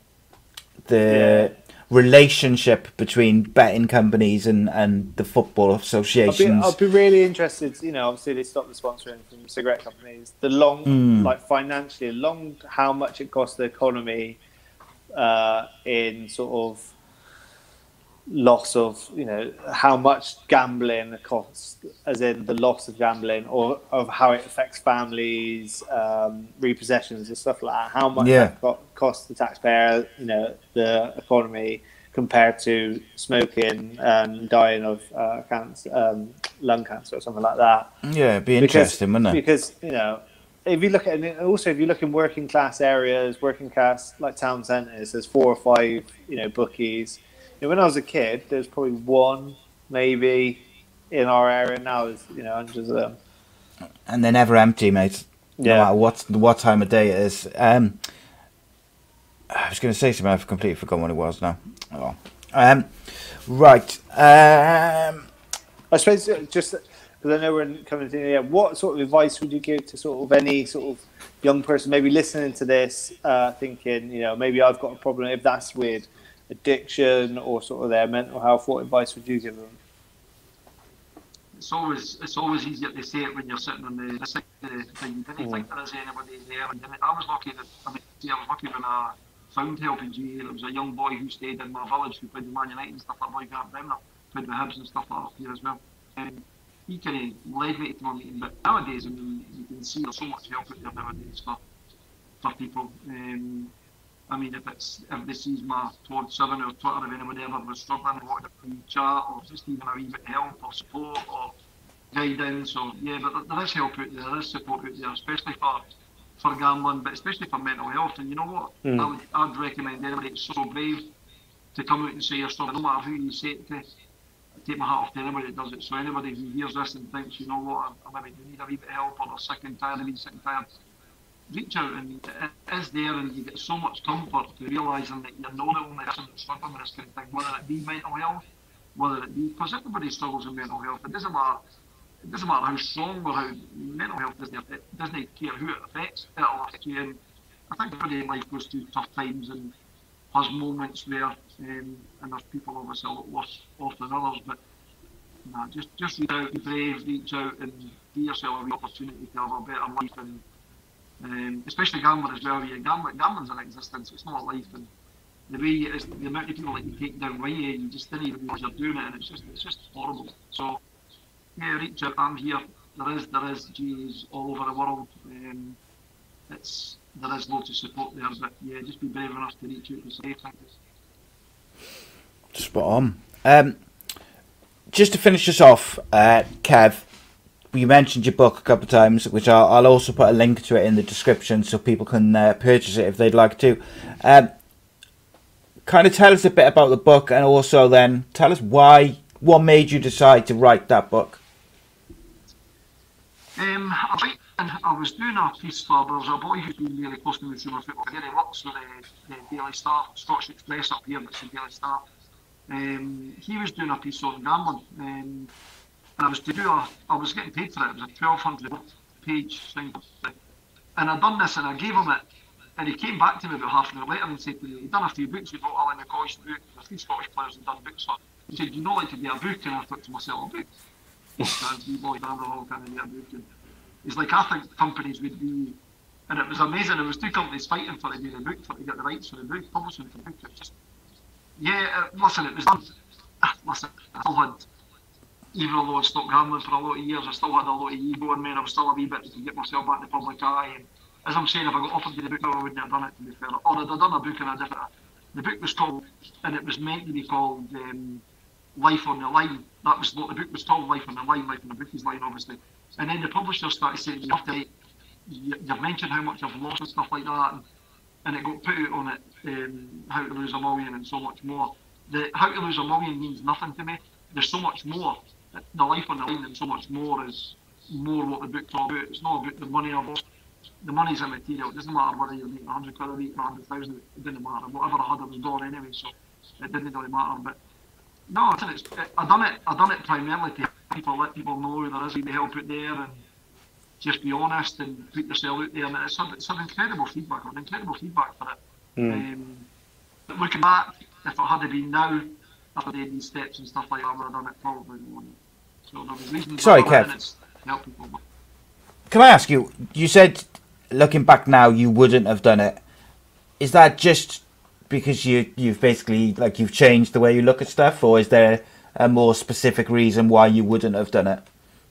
the relationship between betting companies and the football associations. I'll be really interested. Obviously they stopped the sponsoring from cigarette companies. The financially, how much it costs the economy in sort of loss of, how much gambling costs, as in the loss of gambling, or of how it affects families, repossessions and stuff like that. How much that costs the taxpayer, the economy, compared to smoking and dying of lung cancer or something like that. Yeah, it'd be interesting, wouldn't it? Because, if you look at it, also if you look in working class areas, working class like town centres, there's 4 or 5, bookies. When I was a kid, there's probably one, maybe, in our area. Now there's, hundreds of them. And they're never empty, mate. Yeah. No matter what time of day it is. I was going to say something, I've completely forgotten what it was now. Oh. Right. I suppose just because I know we're coming to the end, what sort of advice would you give to sort of any sort of young person maybe listening to this, thinking, maybe I've got a problem, if that's with addiction or sort of their mental health, what advice would you give them? it's always easier to say it when you're sitting on the side of the thing. You didn't think there is anybody there. And I was lucky that I was lucky when I found help in GA. There was a young boy who stayed in my village who played with Man United and stuff like that. Boy Grant Bremner played with Hibs and stuff like that here as well. And he kind of led me to my meeting. But nowadays, I mean, you can see there's so much help out there nowadays for people. I mean, if they sees my Todd 7 or Twitter, if anybody ever was struggling, wanted a free chat or just even a wee bit of help or support or guidance, or yeah, but there is help out there, there is support out there, especially for gambling, but especially for mental health. And you know what? I'd recommend anybody that's so brave to come out and say you're struggling, no matter who you say it to. Take my hat off to anybody that does it. So anybody who hears this and thinks, you know what, I maybe need a wee bit of help, or they're sick and tired of being sick and tired, reach out, and it is there, and you get so much comfort to realising that you're not the only person that's struggling with this kind of thing, whether it be mental health, whether it be, because everybody struggles with mental health. It doesn't matter how strong or how mental health it doesn't care who it affects, it'll affect you. And I think everybody in life goes through tough times and has moments where, and there's people obviously a lot worse off than others, but nah, just reach out, be brave, reach out and give yourself a wee opportunity to have a better life. And especially gambling as well. Yeah, gambling's an existence, it's not a life, and the way it is, the amount of people that you take down with you, you just didn't even realise you're doing it, and it's just horrible. So yeah, reach out. I'm here. There is GAs all over the world. There is loads of support there, but yeah, just be brave enough to reach out to say thank you. Spot on. Just to finish us off, Kev, you mentioned your book a couple of times, which I'll also put a link to it in the description so people can purchase it if they'd like to. Kind of tell us a bit about the book, and also then tell us what made you decide to write that book. I was doing a piece for, there was a boy who's been really close to me with Super Football. He works for the Daily Star, Scottish Express up here, that's the Daily Star. He was doing a piece on gambling, and I was getting paid for it. It was a 1,200 page thing, and I'd done this and I gave him it, and he came back to me about half an hour later and said to me, he'd done a few books. He wrote Alan McCoy's book, a few Scottish players had done books for. He said, "Do you not like to do a book?" And I thought to myself, "A book? B-boy, Vanderhall kind of do a book." And he's like, "I think companies would be," and it was amazing. There was two companies fighting for to do the book, to get the rights for the book, publishing for the book. It was just, listen, it was done. Listen, I still had, even although I'd stopped gambling for a lot of years, I still had a lot of ego in me, and I was still a wee bit to get myself back in the public eye. And as I'm saying, if I got offered to do the book, I wouldn't have done it, to be fair. Or I'd have done a book in a different. The book was called, and it was meant to be called Life on the Line. That was what the book was called, Life on the Line, Life on the Bookies Line, obviously. And then the publisher started saying, you've mentioned how much I've lost and stuff like that, and it got put out on it, How to Lose a Million and so much more. The How to Lose a Million means nothing to me. There's so much more. The Life on the Line and so much more is more what the book's all about. It's not about the money I've lost. The money's immaterial. It doesn't matter whether you're making 100 quid a week or 100,000. It didn't matter. Whatever I had, I was gone anyway, so it didn't really matter. But no, I done it primarily to let people know there is the help out there, and just be honest and put yourself out there. And it's had incredible feedback. I've had incredible feedback for it. Looking back, if it had been now, after doing these steps and stuff like that, I would have done it probably more. So there was reasons. Sorry, Kev. To help people. Can I ask you? You said, looking back now, you wouldn't have done it. Is that just because you've basically, like, you've changed the way you look at stuff, or is there a more specific reason why you wouldn't have done it?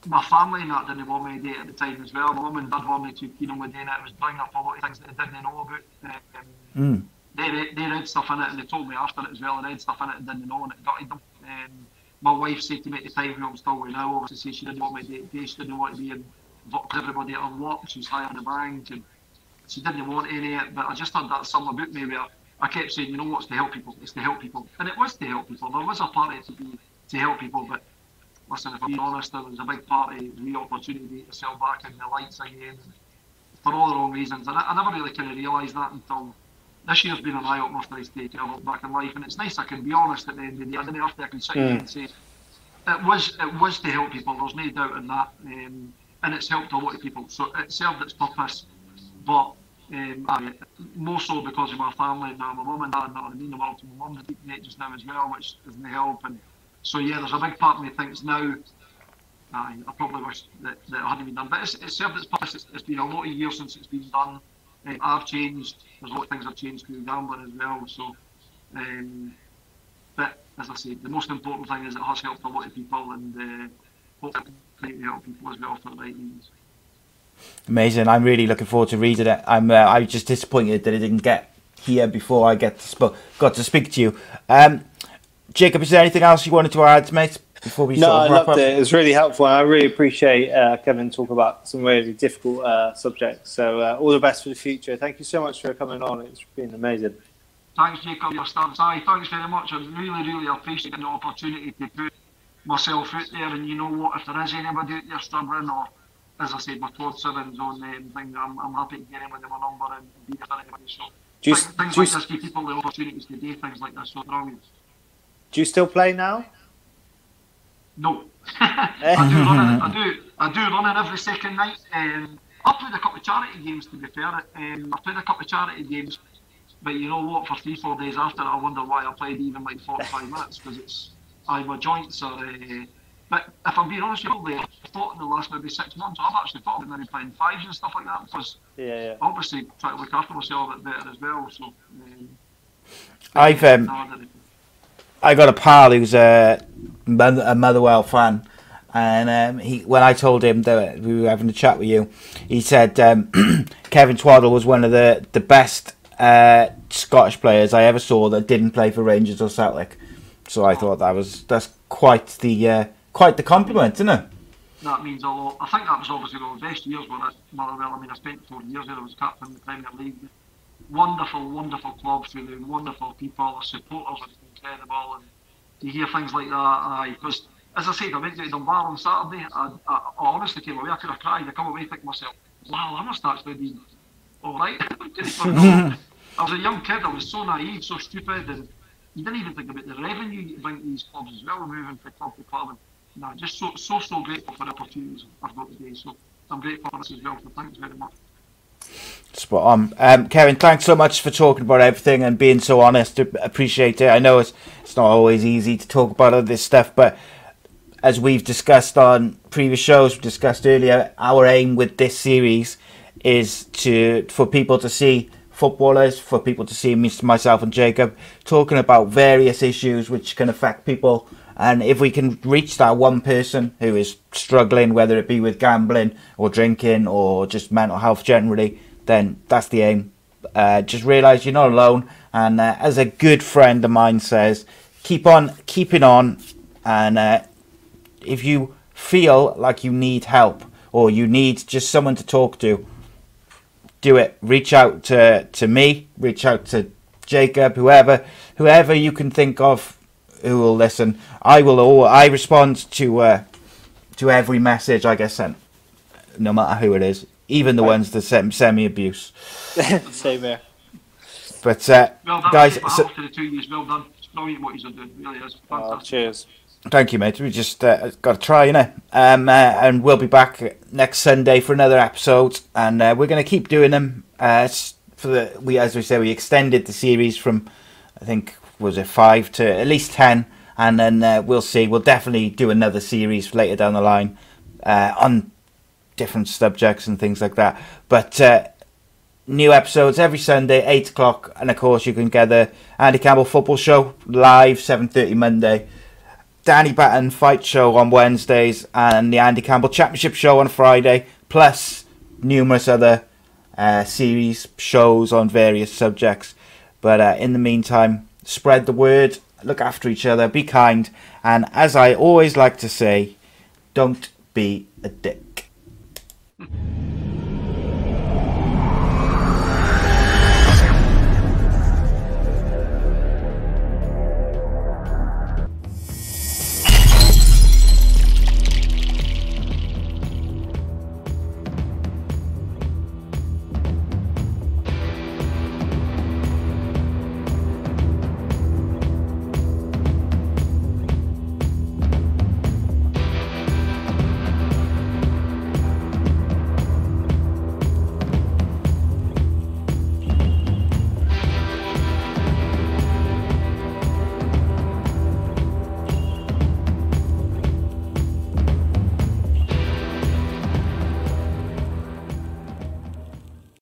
My family and that didn't want me to do it at the time as well. My mum and dad wanted me to, with doing it. It was bringing up a lot of things that they didn't know about. They read stuff in it, and they told me after it as well. They read stuff in it and didn't know, and it gutted them. My wife said to me at the time, who I'm still with now, obviously, she didn't want me to do it. She didn't want to be in everybody at Unlocked. She was higher in the bank, and she didn't want any of it. But I just had that something about me where I kept saying, you know what, it's to help people. It's to help people. And it was to help people. There was a part of it to help people, but listen, if I'm being honest, there was a big part of the opportunity to sell back in the lights again for all the wrong reasons. And I never really kind of realised that until this year's been an eye-opener for us to look back in life. And it's nice I can be honest at the end of the day. I didn't have to, I can sit here and say, it was to help people, there's no doubt in that. And it's helped a lot of people. So it served its purpose, but more so because of my family now, my mum and dad, that mean the world to my mum's mate just now as well, which doesn't help. And so yeah, there's a big part of me thinks now, I probably wish that it hadn't been done. But it's served its purpose. It's been a lot of years since it's been done. I've changed. There's a lot of things I've changed through gambling as well. So, but as I say, the most important thing is it has helped a lot of people, and hopefully it help people as well for the right reasons. Amazing. I'm really looking forward to reading it. I'm just disappointed that it didn't get here before I got to speak to you. Jacob, is there anything else you wanted to add, mate, before we No, sort of I wrap loved up? it. It was really helpful. I really appreciate Kevin talk about some really difficult subjects. So all the best for the future. Thank you so much for coming on. It's been amazing. Thanks, Jacob, your stance. Thanks very much. I really appreciate the opportunity to put myself out there. And you know what, if there is anybody out there struggling, or as I said, my Todd Simmons on thing, I'm happy to get him with my number and be there for anybody. So things like this give people the opportunities to do things like this. So brilliant. Do you still play now? No. I do running every second night. I played a couple of charity games, to be fair. I played a couple of charity games, but you know what, for 3-4 days after, I wonder why I played even like 45 minutes, because my joints are... but if I'm being honest with you, I've thought in the last maybe 6 months, I've actually thought about maybe playing fives and stuff like that, because I obviously try to look after myself a bit better as well. So I got a pal who's a Motherwell fan, and when I told him that we were having a chat with you, he said Kevin Twaddle was one of the best Scottish players I ever saw that didn't play for Rangers or Celtic. So I thought that's quite the compliment, isn't it? That means a lot. I think that was obviously one of the best years at Motherwell. I mean, I spent 4 years there. I was captain of the Premier League. Wonderful club, through the wonderful people. The supporters are incredible, and to hear things like that, because as I said, I went to Dunbar on Saturday. I honestly came away, I could have cried. I come away thinking to myself, wow, I must actually be alright. I was a young kid, I was so naive, so stupid, and you didn't even think about the revenue you bring to these clubs as well, moving from club to club. And no, just so grateful for the opportunities I've got today. So I'm grateful for this as well, so thanks very much. Spot on. Kevin, thanks so much for talking about everything and being so honest. Appreciate it. I know it's not always easy to talk about all this stuff, but as we've discussed on previous shows, we discussed earlier, our aim with this series is for people to see footballers, for people to see myself and Jacob talking about various issues which can affect people. And if we can reach that one person who is struggling, whether it be with gambling or drinking or just mental health generally, then that's the aim. Just realise you're not alone. And as a good friend of mine says, keep on keeping on. And if you feel like you need help or you need just someone to talk to, do it. Reach out to me, reach out to Jacob, whoever you can think of who will listen. I respond to every message I get sent, no matter who it is, even the ones that send me abuse. Same here. But well done, guys, after the 2 years, well done. It's brilliant what you're doing. It really is fantastic. Cheers. Thank you, mate. We just got to try, innit? And we'll be back next Sunday for another episode, and we're going to keep doing them. As we say, we extended the series from, I think, was it 5 to at least 10, and then we'll see. We'll definitely do another series later down the line on different subjects and things like that. But new episodes every Sunday, 8 o'clock, and of course you can get the Andy Campbell Football Show live 7:30 Monday. Danny Batten Fight Show on Wednesdays, and the Andy Campbell Championship Show on Friday, plus numerous other series, shows on various subjects. But in the meantime, spread the word, look after each other, be kind, and as I always like to say, don't be a dick.